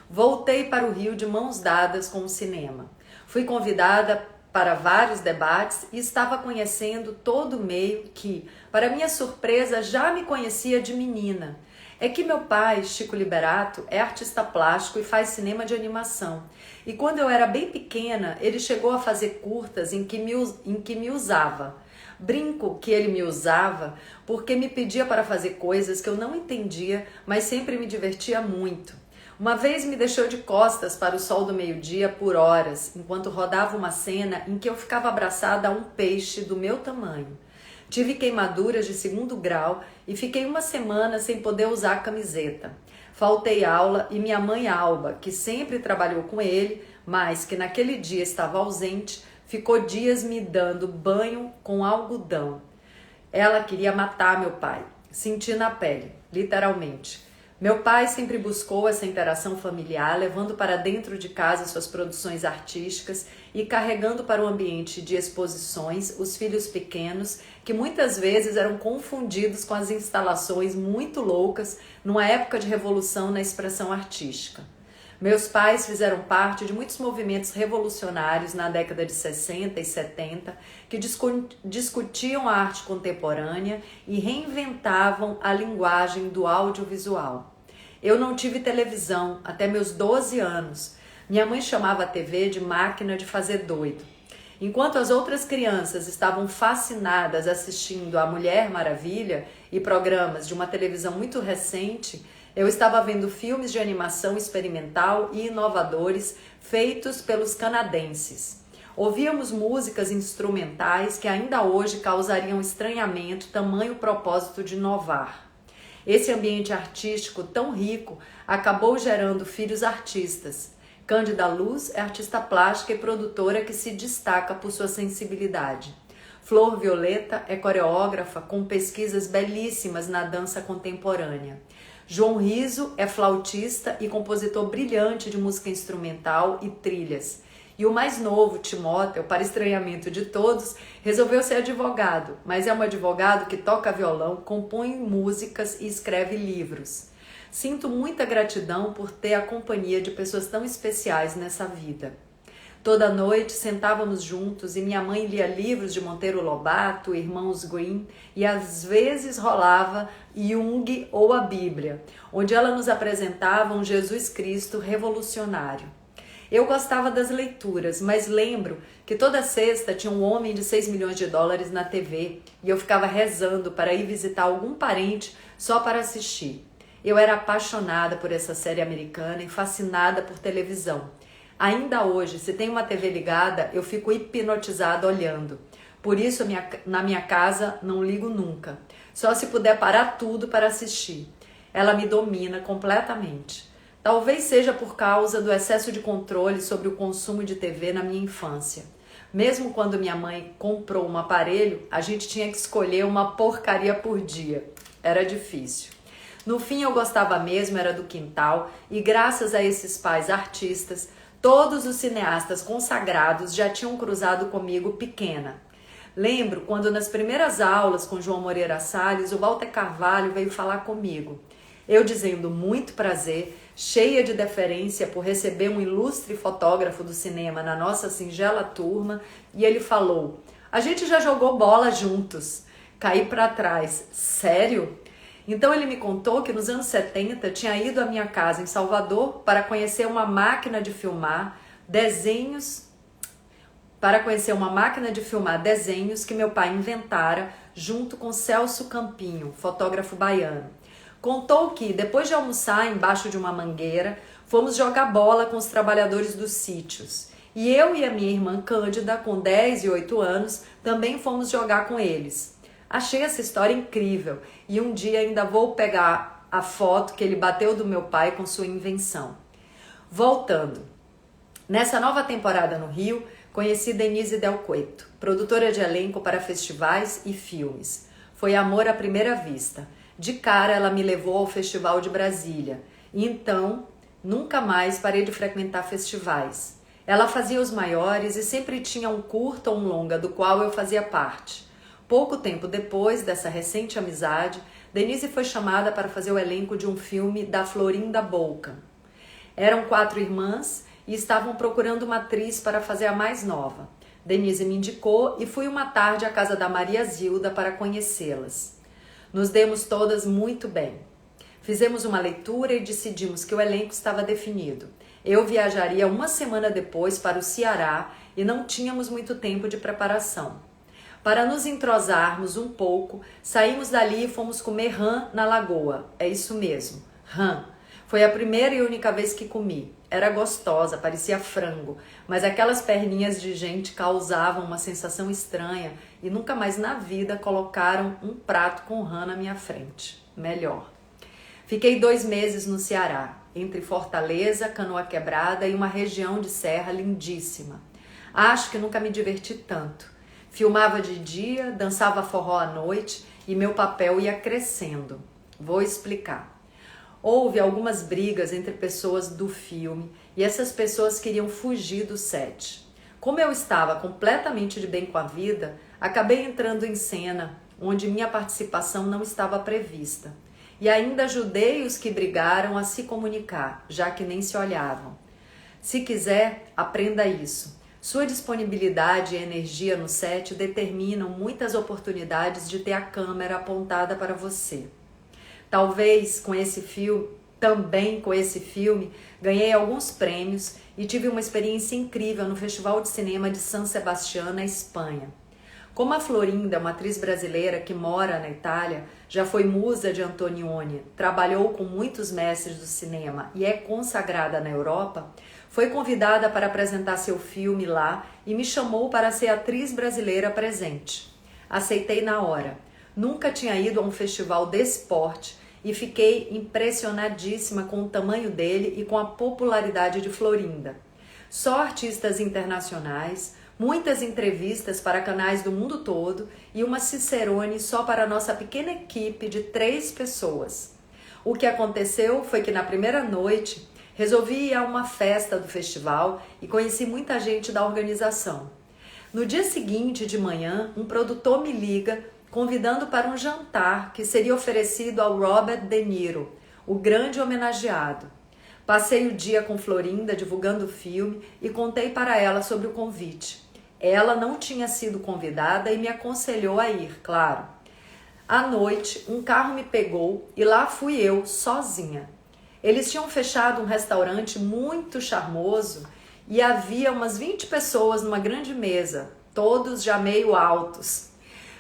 Voltei para o Rio de mãos dadas com o cinema. Fui convidada para vários debates e estava conhecendo todo o meio que, para minha surpresa, já me conhecia de menina. É que meu pai, Chico Liberato, é artista plástico e faz cinema de animação. E quando eu era bem pequena, ele chegou a fazer curtas em que me usava. Brinco que ele me usava porque me pedia para fazer coisas que eu não entendia, mas sempre me divertia muito. Uma vez me deixou de costas para o sol do meio-dia por horas, enquanto rodava uma cena em que eu ficava abraçada a um peixe do meu tamanho. Tive queimaduras de 2º grau e fiquei uma semana sem poder usar camiseta. Faltei aula e minha mãe Alba, que sempre trabalhou com ele, mas que naquele dia estava ausente, ficou dias me dando banho com algodão. Ela queria matar meu pai. Senti na pele, literalmente. Meu pai sempre buscou essa interação familiar, levando para dentro de casa suas produções artísticas e carregando para o ambiente de exposições os filhos pequenos, que muitas vezes eram confundidos com as instalações muito loucas numa época de revolução na expressão artística. Meus pais fizeram parte de muitos movimentos revolucionários na década de 60 e 70 que discutiam a arte contemporânea e reinventavam a linguagem do audiovisual. Eu não tive televisão até meus 12 anos. Minha mãe chamava a TV de máquina de fazer doido. Enquanto as outras crianças estavam fascinadas assistindo a Mulher Maravilha e programas de uma televisão muito recente, eu estava vendo filmes de animação experimental e inovadores feitos pelos canadenses. Ouvíamos músicas instrumentais que ainda hoje causariam estranhamento, tamanho propósito de inovar. Esse ambiente artístico tão rico acabou gerando filhos artistas. Cândida Luz é artista plástica e produtora que se destaca por sua sensibilidade. Flor Violeta é coreógrafa com pesquisas belíssimas na dança contemporânea. João Riso é flautista e compositor brilhante de música instrumental e trilhas. E o mais novo, Timóteo, para estranhamento de todos, resolveu ser advogado, mas é um advogado que toca violão, compõe músicas e escreve livros. Sinto muita gratidão por ter a companhia de pessoas tão especiais nessa vida. Toda noite sentávamos juntos e minha mãe lia livros de Monteiro Lobato, Irmãos Grimm e às vezes rolava Jung ou a Bíblia, onde ela nos apresentava um Jesus Cristo revolucionário. Eu gostava das leituras, mas lembro que toda sexta tinha um homem de 6 milhões de dólares na TV e eu ficava rezando para ir visitar algum parente só para assistir. Eu era apaixonada por essa série americana e fascinada por televisão. Ainda hoje, se tem uma TV ligada, eu fico hipnotizada olhando. Por isso, na minha casa, não ligo nunca. Só se puder parar tudo para assistir. Ela me domina completamente. Talvez seja por causa do excesso de controle sobre o consumo de TV na minha infância. Mesmo quando minha mãe comprou um aparelho, a gente tinha que escolher uma porcaria por dia. Era difícil. No fim, eu gostava mesmo, era do quintal, e graças a esses pais artistas, todos os cineastas consagrados já tinham cruzado comigo pequena. Lembro quando nas primeiras aulas com João Moreira Salles, o Walter Carvalho veio falar comigo. Eu dizendo muito prazer, cheia de deferência por receber um ilustre fotógrafo do cinema na nossa singela turma, e ele falou: "A gente já jogou bola juntos." Caí para trás. Sério? Então ele me contou que nos anos 70 tinha ido à minha casa em Salvador para conhecer uma máquina de filmar desenhos que meu pai inventara junto com Celso Campinho, fotógrafo baiano. Contou que, depois de almoçar embaixo de uma mangueira, fomos jogar bola com os trabalhadores dos sítios. E eu e a minha irmã Cândida, com 10 e 8 anos, também fomos jogar com eles. Achei essa história incrível e um dia ainda vou pegar a foto que ele bateu do meu pai com sua invenção. Voltando. Nessa nova temporada no Rio, conheci Denise Del Cueto, produtora de elenco para festivais e filmes. Foi amor à primeira vista. De cara ela me levou ao Festival de Brasília e então nunca mais parei de frequentar festivais. Ela fazia os maiores e sempre tinha um curta ou um longa do qual eu fazia parte. Pouco tempo depois dessa recente amizade, Denise foi chamada para fazer o elenco de um filme da Florinda Bolkan. Eram 4 irmãs e estavam procurando uma atriz para fazer a mais nova. Denise me indicou e fui uma tarde à casa da Maria Zilda para conhecê-las. Nos demos todas muito bem. Fizemos uma leitura e decidimos que o elenco estava definido. Eu viajaria uma semana depois para o Ceará e não tínhamos muito tempo de preparação. Para nos entrosarmos um pouco, saímos dali e fomos comer rã na lagoa. É isso mesmo, rã. Foi a primeira e única vez que comi. Era gostosa, parecia frango, mas aquelas perninhas de gente causavam uma sensação estranha e nunca mais na vida colocaram um prato com rã na minha frente. Melhor. Fiquei 2 meses no Ceará, entre Fortaleza, Canoa Quebrada e uma região de serra lindíssima. Acho que nunca me diverti tanto. Filmava de dia, dançava forró à noite e meu papel ia crescendo. Vou explicar. Houve algumas brigas entre pessoas do filme e essas pessoas queriam fugir do set. Como eu estava completamente de bem com a vida, acabei entrando em cena onde minha participação não estava prevista. e ainda ajudei os que brigaram a se comunicar, já que nem se olhavam. Se quiser, aprenda isso. Sua disponibilidade e energia no set determinam muitas oportunidades de ter a câmera apontada para você. Talvez também com esse filme, ganhei alguns prêmios e tive uma experiência incrível no Festival de Cinema de San Sebastián, na Espanha. Como a Florinda é uma atriz brasileira que mora na Itália, já foi musa de Antonioni, trabalhou com muitos mestres do cinema e é consagrada na Europa, foi convidada para apresentar seu filme lá e me chamou para ser atriz brasileira presente. Aceitei na hora. Nunca tinha ido a um festival desse porte e fiquei impressionadíssima com o tamanho dele e com a popularidade de Florinda. Só artistas internacionais, muitas entrevistas para canais do mundo todo e uma cicerone só para a nossa pequena equipe de 3 pessoas. O que aconteceu foi que na primeira noite resolvi ir a uma festa do festival e conheci muita gente da organização. No dia seguinte de manhã, um produtor me liga convidando para um jantar que seria oferecido ao Robert De Niro, o grande homenageado. Passei o dia com Florinda divulgando o filme e contei para ela sobre o convite. Ela não tinha sido convidada e me aconselhou a ir, claro. À noite, um carro me pegou e lá fui eu, sozinha. Eles tinham fechado um restaurante muito charmoso e havia umas 20 pessoas numa grande mesa, todos já meio altos.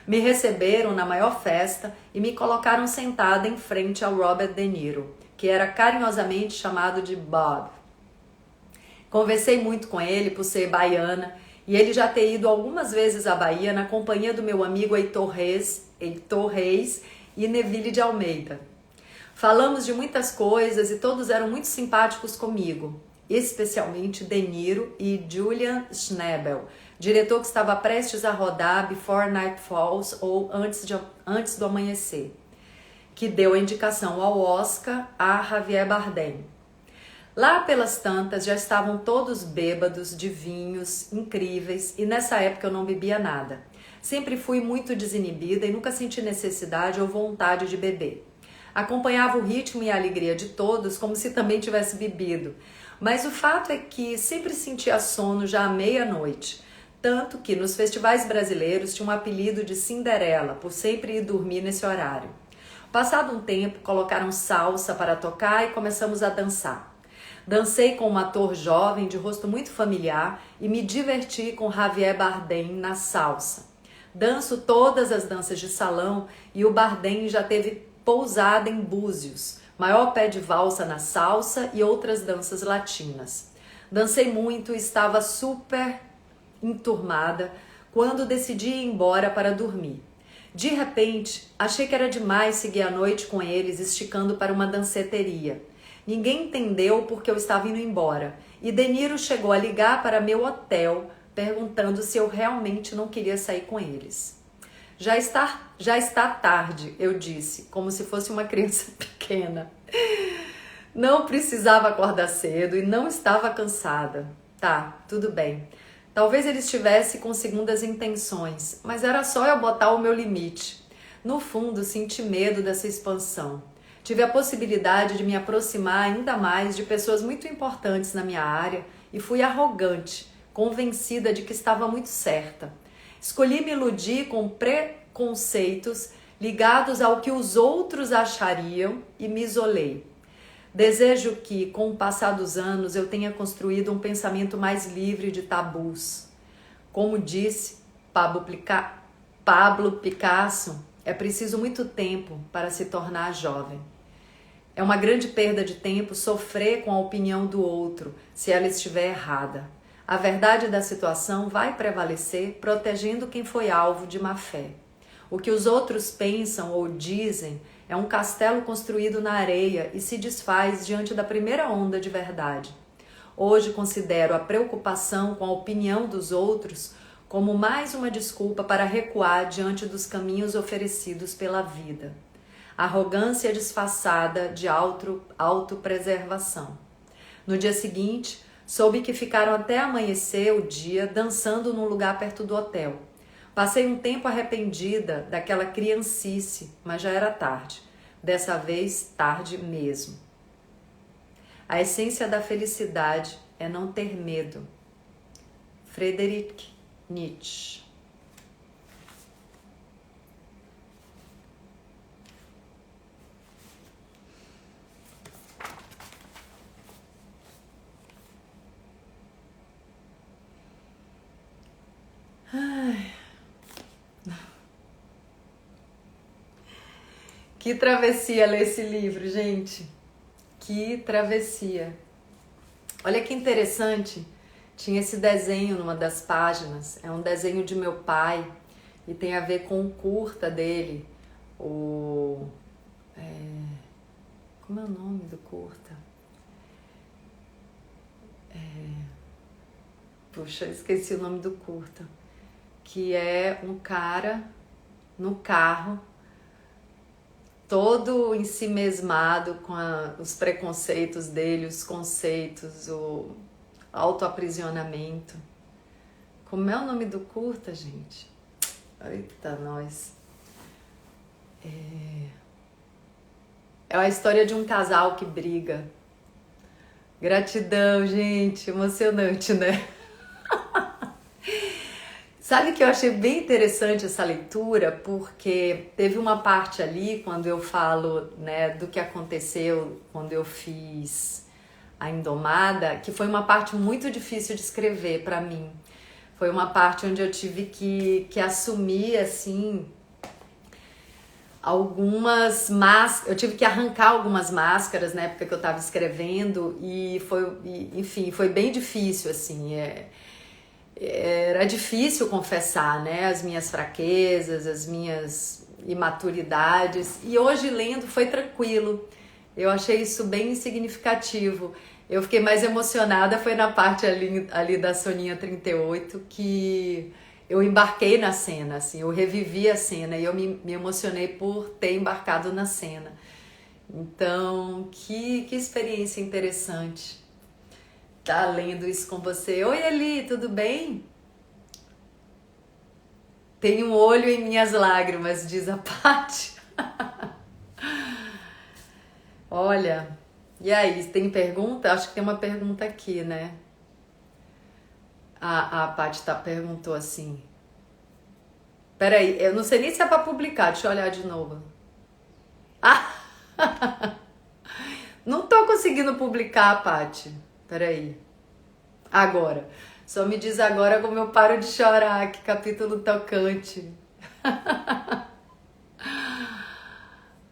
Me receberam na maior festa e me colocaram sentada em frente ao Robert De Niro, que era carinhosamente chamado de Bob. Conversei muito com ele por ser baiana e ele já ter ido algumas vezes à Bahia na companhia do meu amigo Heitor Reis e Neville de Almeida. Falamos de muitas coisas e todos eram muito simpáticos comigo, especialmente De Niro e Julian Schnabel, diretor que estava prestes a rodar Before Night Falls ou Antes do Amanhecer, que deu a indicação ao Oscar a Javier Bardem. Lá pelas tantas já estavam todos bêbados de vinhos incríveis e nessa época eu não bebia nada. Sempre fui muito desinibida e nunca senti necessidade ou vontade de beber. Acompanhava o ritmo e a alegria de todos como se também tivesse bebido, mas o fato é que sempre sentia sono já à meia-noite, tanto que nos festivais brasileiros tinha um apelido de Cinderela por sempre ir dormir nesse horário. Passado um tempo, colocaram salsa para tocar e começamos a dançar. Dancei com um ator jovem de rosto muito familiar e me diverti com Javier Bardem na salsa. Danço todas as danças de salão e o Bardem já teve pousada em Búzios, maior pé de valsa na salsa e outras danças latinas. Dancei muito e estava super enturmada quando decidi ir embora para dormir. De repente, achei que era demais seguir a noite com eles esticando para uma danceteria. Ninguém entendeu porque eu estava indo embora e De Niro chegou a ligar para meu hotel perguntando se eu realmente não queria sair com eles. Já está tarde, eu disse, como se fosse uma criança pequena. Não precisava acordar cedo e não estava cansada. Tá, tudo bem. Talvez ele estivesse com segundas intenções, mas era só eu botar o meu limite. No fundo, senti medo dessa expansão. Tive a possibilidade de me aproximar ainda mais de pessoas muito importantes na minha área e fui arrogante, convencida de que estava muito certa. Escolhi me iludir com preconceitos ligados ao que os outros achariam e me isolei. Desejo que, com o passar dos anos, eu tenha construído um pensamento mais livre de tabus. Como disse Pablo Picasso, é preciso muito tempo para se tornar jovem. É uma grande perda de tempo sofrer com a opinião do outro, se ela estiver errada. A verdade da situação vai prevalecer, protegendo quem foi alvo de má fé. O que os outros pensam ou dizem é um castelo construído na areia e se desfaz diante da primeira onda de verdade. Hoje considero a preocupação com a opinião dos outros como mais uma desculpa para recuar diante dos caminhos oferecidos pela vida. Arrogância disfarçada de autopreservação. No dia seguinte, soube que ficaram até amanhecer o dia dançando num lugar perto do hotel. Passei um tempo arrependida daquela criancice, mas já era tarde. dessa vez tarde mesmo. A essência da felicidade é não ter medo. Friedrich Nietzsche. Ai. Que travessia ler esse livro, gente. Que travessia. Olha que interessante. Tinha esse desenho numa das páginas. É um desenho de meu pai e tem a ver com o curta dele. Como é o nome do curta? Puxa, esqueci o nome do curta. Que é um cara no carro, todo ensimesmado com os preconceitos dele, os conceitos, o autoaprisionamento. Como é o nome do curta, gente? Eita, nós. É a história de um casal que briga. Gratidão, gente. Emocionante, né? Sabe que eu achei bem interessante essa leitura, porque teve uma parte ali, quando eu falo, né, do que aconteceu quando eu fiz A Indomada, que foi uma parte muito difícil de escrever para mim. Foi uma parte onde eu tive que assumir, assim, eu tive que arrancar algumas máscaras na época que eu estava escrevendo enfim, foi bem difícil, assim, era difícil confessar, né, as minhas fraquezas, as minhas imaturidades, e hoje lendo foi tranquilo. Eu achei isso bem significativo. Eu fiquei mais emocionada, foi na parte ali da Soninha 38, que eu embarquei na cena, assim, eu revivi a cena e eu me emocionei por ter embarcado na cena. Então, que experiência interessante tá lendo isso com você. Oi, Eli, tudo bem? Tem um olho em minhas lágrimas, diz a Paty. Olha, e aí, tem pergunta? Acho que tem uma pergunta aqui, né? A Paty perguntou assim. Peraí, eu não sei nem se é pra publicar, deixa eu olhar de novo. Ah! Não tô conseguindo publicar, Paty. Peraí. Agora. Só me diz agora como eu paro de chorar. Que capítulo tocante.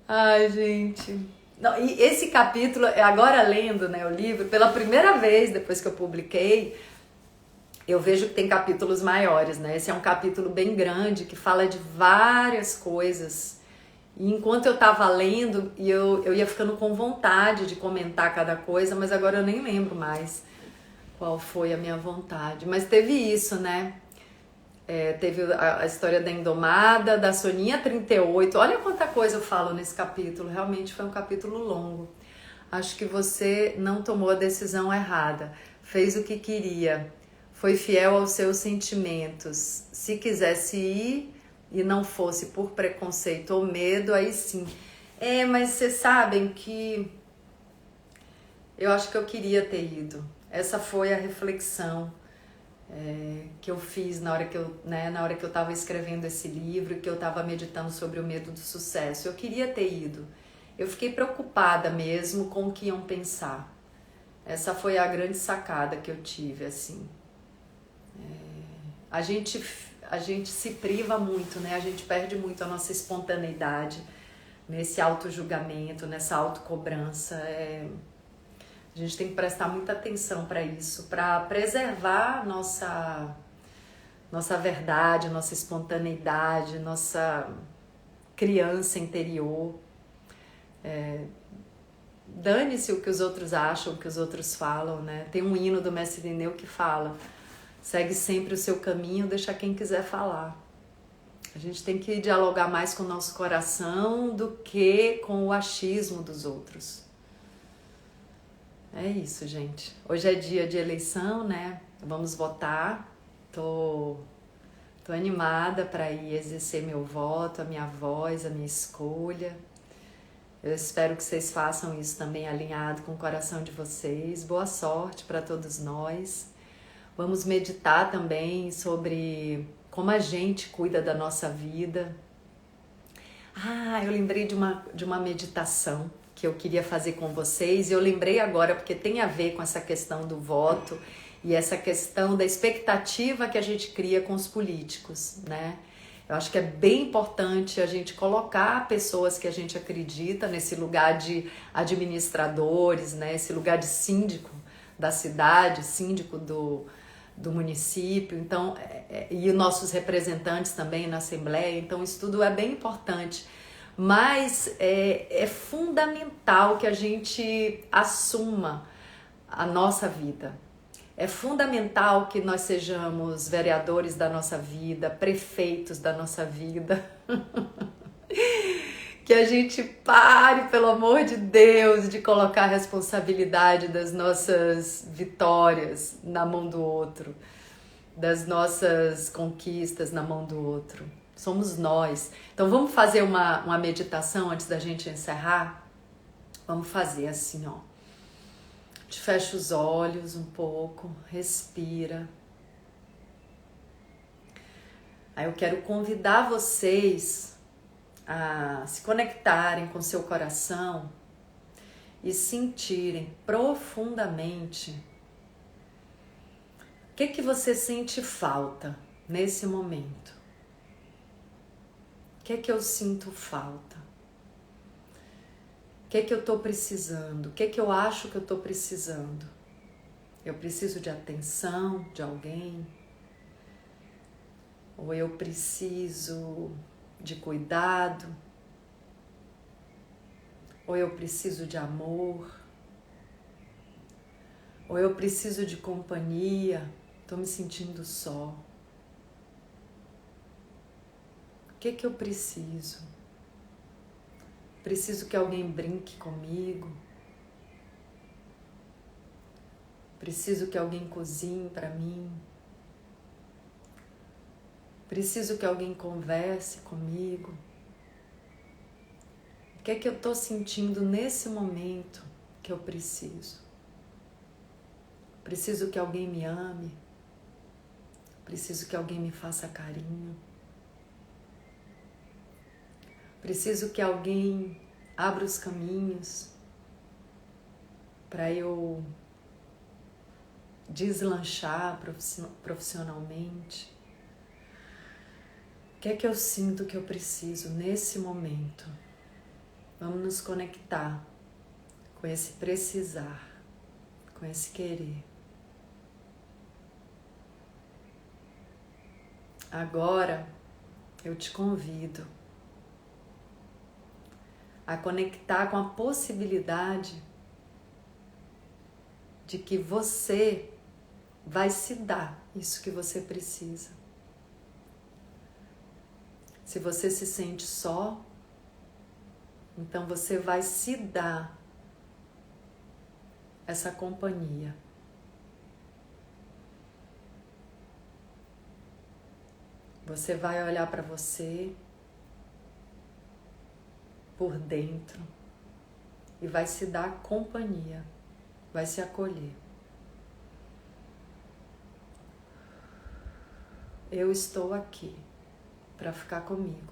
Ai, gente. Não, e esse capítulo, agora lendo, né, o livro, pela primeira vez depois que eu publiquei, eu vejo que tem capítulos maiores, né? Esse é um capítulo bem grande que fala de várias coisas. E enquanto eu tava lendo, eu ia ficando com vontade de comentar cada coisa, mas agora eu nem lembro mais qual foi a minha vontade. Mas teve isso, né? Teve a história da Indomada, da Soninha 38. Olha quanta coisa eu falo nesse capítulo. Realmente foi um capítulo longo. Acho que você não tomou a decisão errada. Fez o que queria. Foi fiel aos seus sentimentos. Se quisesse ir e não fosse por preconceito ou medo, aí sim. Mas vocês sabem que eu acho que eu queria ter ido. Essa foi a reflexão que eu fiz na hora que eu estava escrevendo esse livro, que eu estava meditando sobre o medo do sucesso. Eu queria ter ido. Eu fiquei preocupada mesmo com o que iam pensar. Essa foi a grande sacada que eu tive, assim. A gente se priva muito, né? A gente perde muito a nossa espontaneidade nesse auto-julgamento, nessa autocobrança. A gente tem que prestar muita atenção para isso, para preservar nossa verdade, nossa espontaneidade, nossa criança interior. Dane-se o que os outros acham, o que os outros falam, né? Tem um hino do Mestre Irineu que fala: segue sempre o seu caminho, deixa quem quiser falar. A gente tem que dialogar mais com o nosso coração do que com o achismo dos outros. É isso, gente. Hoje é dia de eleição, né? Vamos votar. Tô animada para ir exercer meu voto, a minha voz, a minha escolha. Eu espero que vocês façam isso também alinhado com o coração de vocês. Boa sorte para todos nós. Vamos meditar também sobre como a gente cuida da nossa vida. Eu lembrei de uma meditação que eu queria fazer com vocês, e eu lembrei agora porque tem a ver com essa questão do voto e essa questão da expectativa que a gente cria com os políticos, né? Eu acho que é bem importante a gente colocar pessoas que a gente acredita nesse lugar de administradores, né? Esse lugar de síndico da cidade, síndico do município, então, e os nossos representantes também na Assembleia, então isso tudo é bem importante, mas é fundamental que a gente assuma a nossa vida. É fundamental que nós sejamos vereadores da nossa vida, prefeitos da nossa vida. Que a gente pare, pelo amor de Deus, de colocar a responsabilidade das nossas vitórias na mão do outro, das nossas conquistas na mão do outro. Somos nós. Então vamos fazer uma meditação antes da gente encerrar? Vamos fazer assim, ó. A gente fecha os olhos um pouco, respira. Aí eu quero convidar vocês a se conectarem com seu coração e sentirem profundamente o que você sente falta nesse momento. O que eu sinto falta? O que eu estou precisando? O que eu acho que eu estou precisando? Eu preciso de atenção de alguém? Ou eu preciso de cuidado? Ou eu preciso de amor? Ou eu preciso de companhia? Estou me sentindo só. O que eu preciso? Preciso que alguém brinque comigo? Preciso que alguém cozinhe para mim? Preciso que alguém converse comigo? O que eu estou sentindo nesse momento que eu preciso? Preciso que alguém me ame? Preciso que alguém me faça carinho? Preciso que alguém abra os caminhos para eu deslanchar profissionalmente? O que eu sinto que eu preciso nesse momento? Vamos nos conectar com esse precisar, com esse querer. Agora eu te convido a conectar com a possibilidade de que você vai se dar isso que você precisa. Se você se sente só, então você vai se dar essa companhia. Você vai olhar para você por dentro e vai se dar companhia, vai se acolher. Eu estou aqui para ficar comigo.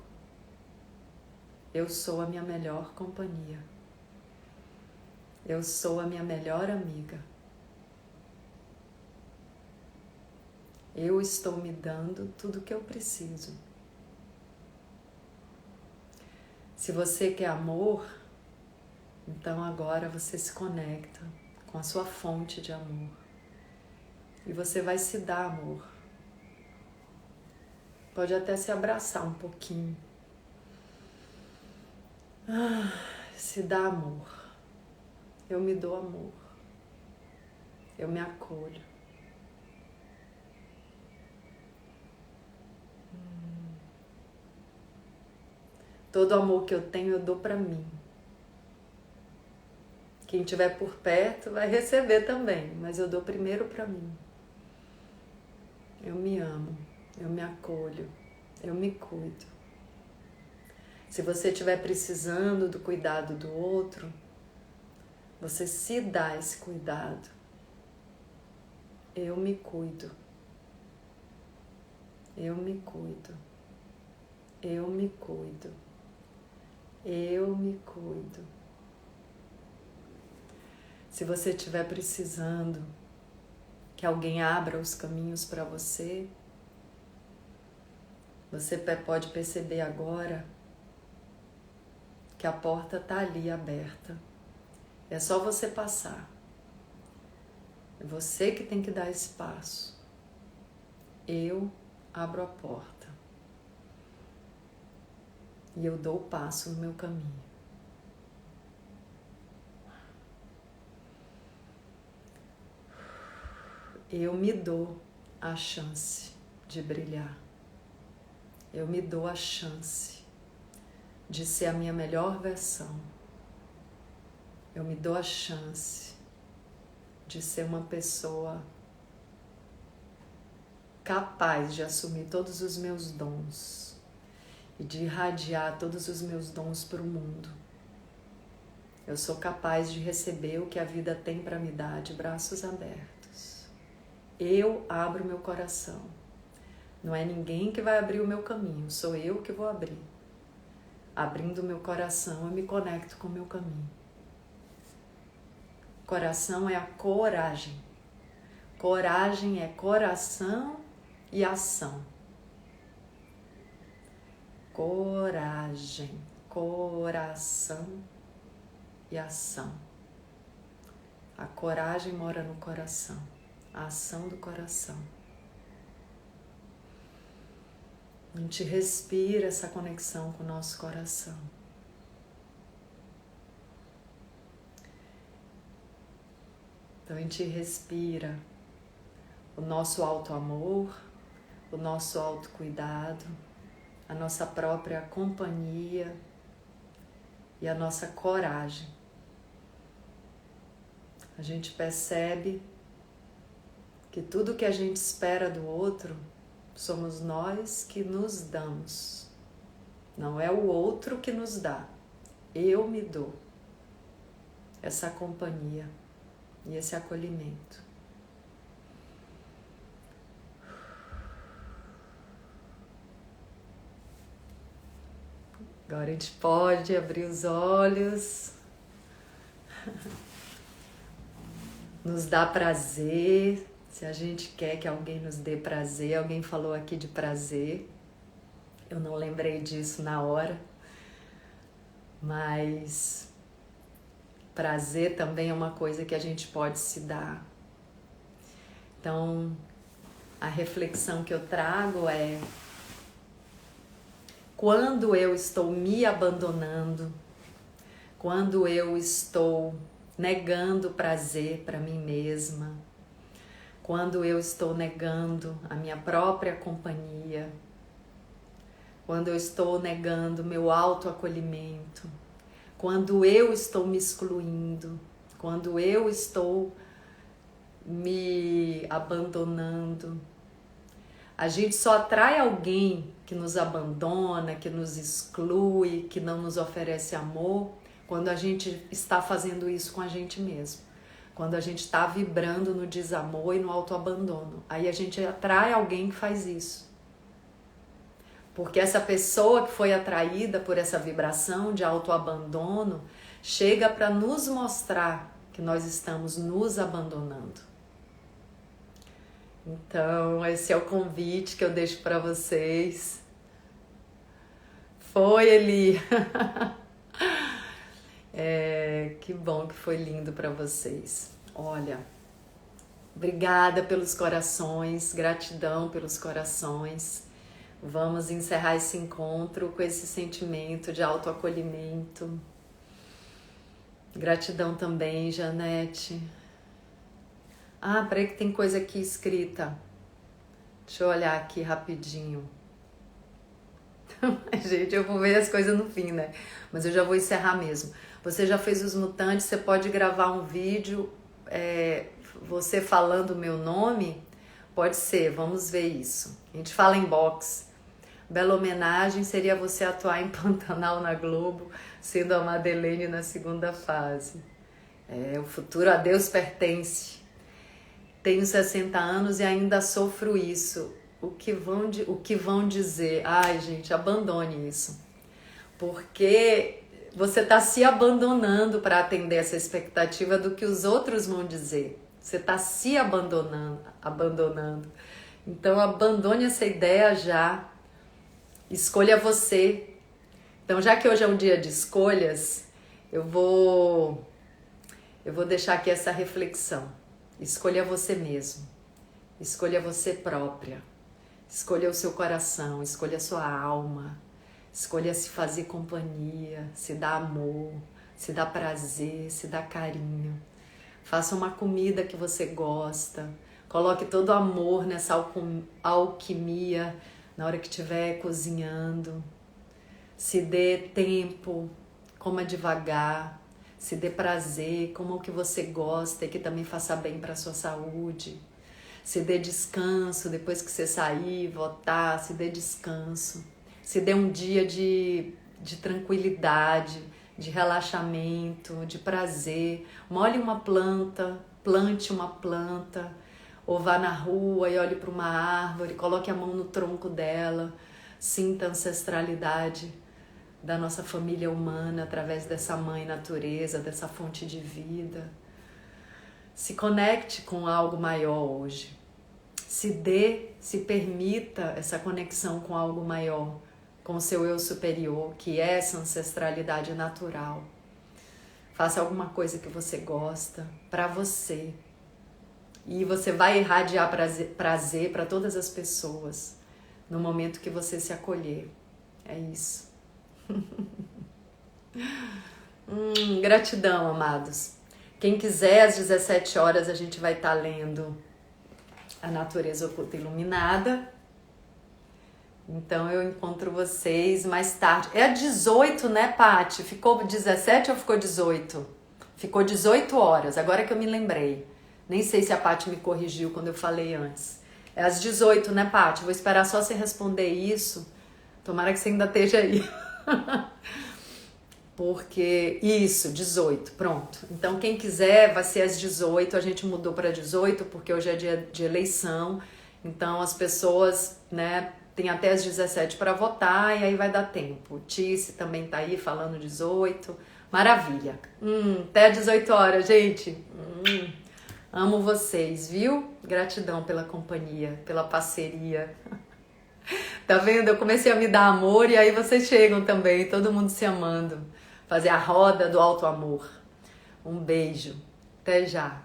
Eu sou a minha melhor companhia. Eu sou a minha melhor amiga. Eu estou me dando tudo o que eu preciso. Se você quer amor, então agora você se conecta com a sua fonte de amor. E você vai se dar amor. Pode até se abraçar um pouquinho. Se dá amor. Eu me dou amor. Eu me acolho. Todo amor que eu tenho, eu dou pra mim. Quem estiver por perto vai receber também, mas eu dou primeiro pra mim. Eu me amo, eu me acolho, eu me cuido. Se você estiver precisando do cuidado do outro, você se dá esse cuidado. Eu me cuido. Eu me cuido. Eu me cuido. Eu me cuido. Se você estiver precisando que alguém abra os caminhos para você, você pode perceber agora que a porta está ali aberta. É só você passar. É você que tem que dar esse passo. Eu abro a porta. E eu dou o passo no meu caminho. Eu me dou a chance de brilhar. Eu me dou a chance de ser a minha melhor versão. Eu me dou a chance de ser uma pessoa capaz de assumir todos os meus dons e de irradiar todos os meus dons para o mundo. Eu sou capaz de receber o que a vida tem para me dar de braços abertos. Eu abro meu coração. Não é ninguém que vai abrir o meu caminho, sou eu que vou abrir. Abrindo meu coração, eu me conecto com o meu caminho. Coração é a coragem. Coragem é coração e ação. Coragem, coração e ação. A coragem mora no coração, a ação do coração. A gente respira essa conexão com o nosso coração. Então a gente respira o nosso auto-amor, o nosso autocuidado, a nossa própria companhia e a nossa coragem. A gente percebe que tudo que a gente espera do outro somos nós que nos damos. Não é o outro que nos dá. Eu me dou essa companhia e esse acolhimento. Agora a gente pode abrir os olhos. Nos dá prazer. Se a gente quer que alguém nos dê prazer, alguém falou aqui de prazer. Eu não lembrei disso na hora. Mas prazer também é uma coisa que a gente pode se dar. Então, a reflexão que eu trago é: quando eu estou me abandonando, quando eu estou negando prazer para mim mesma, quando eu estou negando a minha própria companhia, quando eu estou negando meu autoacolhimento, quando eu estou me excluindo, quando eu estou me abandonando, a gente só atrai alguém que nos abandona, que nos exclui, que não nos oferece amor, quando a gente está fazendo isso com a gente mesmo. Quando a gente está vibrando no desamor e no autoabandono. Aí a gente atrai alguém que faz isso. Porque essa pessoa que foi atraída por essa vibração de autoabandono chega para nos mostrar que nós estamos nos abandonando. Então, esse é o convite que eu deixo para vocês. Foi, Eli! Que bom que foi lindo para vocês. Olha, obrigada pelos corações, gratidão pelos corações. Vamos encerrar esse encontro com esse sentimento de autoacolhimento. Gratidão também, Janete. Ah, peraí que tem coisa aqui escrita. Deixa eu olhar aqui rapidinho. Gente, eu vou ver as coisas no fim, né? Mas eu já vou encerrar mesmo. Você já fez os mutantes, você pode gravar um vídeo, você falando o meu nome? Pode ser, vamos ver isso. A gente fala em box. Bela homenagem seria você atuar em Pantanal na Globo, sendo a Madeleine na segunda fase. O futuro a Deus pertence. Tenho 60 anos e ainda sofro isso. O que vão dizer? Ai, gente, abandone isso. Porque você está se abandonando para atender essa expectativa do que os outros vão dizer. Você está se abandonando. Então, abandone essa ideia já. Escolha você. Então, já que hoje é um dia de escolhas, eu vou deixar aqui essa reflexão. Escolha você mesmo. Escolha você própria. Escolha o seu coração, escolha a sua alma. Escolha se fazer companhia, se dar amor, se dar prazer, se dar carinho. Faça uma comida que você gosta. Coloque todo o amor nessa alquimia na hora que estiver cozinhando. Se dê tempo, coma devagar. Se dê prazer, coma o que você gosta e que também faça bem para a sua saúde. Se dê descanso depois que você sair, voltar, se dê descanso. Se dê um dia de tranquilidade, de relaxamento, de prazer. Molhe uma planta, plante uma planta, ou vá na rua e olhe para uma árvore, coloque a mão no tronco dela, sinta a ancestralidade da nossa família humana através dessa mãe natureza, dessa fonte de vida. Se conecte com algo maior hoje. Se permita essa conexão com algo maior, com o seu eu superior, que é essa ancestralidade natural. Faça alguma coisa que você gosta para você. E você vai irradiar prazer para todas as pessoas no momento que você se acolher. É isso. Gratidão, amados. Quem quiser, às 17 horas, a gente vai estar lendo A Natureza Oculta Iluminada. Então eu encontro vocês mais tarde. É 18, né, Paty? Ficou 17 ou ficou 18? Ficou 18 horas, agora que eu me lembrei. Nem sei se a Paty me corrigiu quando eu falei antes. É às 18, né, Paty? Vou esperar só você responder isso. Tomara que você ainda esteja aí. Porque, isso, 18, pronto. Então quem quiser vai ser às 18, a gente mudou para 18 porque hoje é dia de eleição. Então as pessoas, né, tem até às 17 para votar e aí vai dar tempo. O Tice também tá aí falando 18. Maravilha. Até às 18 horas, gente. Amo vocês, viu? Gratidão pela companhia, pela parceria. Tá vendo? Eu comecei a me dar amor e aí vocês chegam também, todo mundo se amando. Fazer a roda do alto amor. Um beijo. Até já.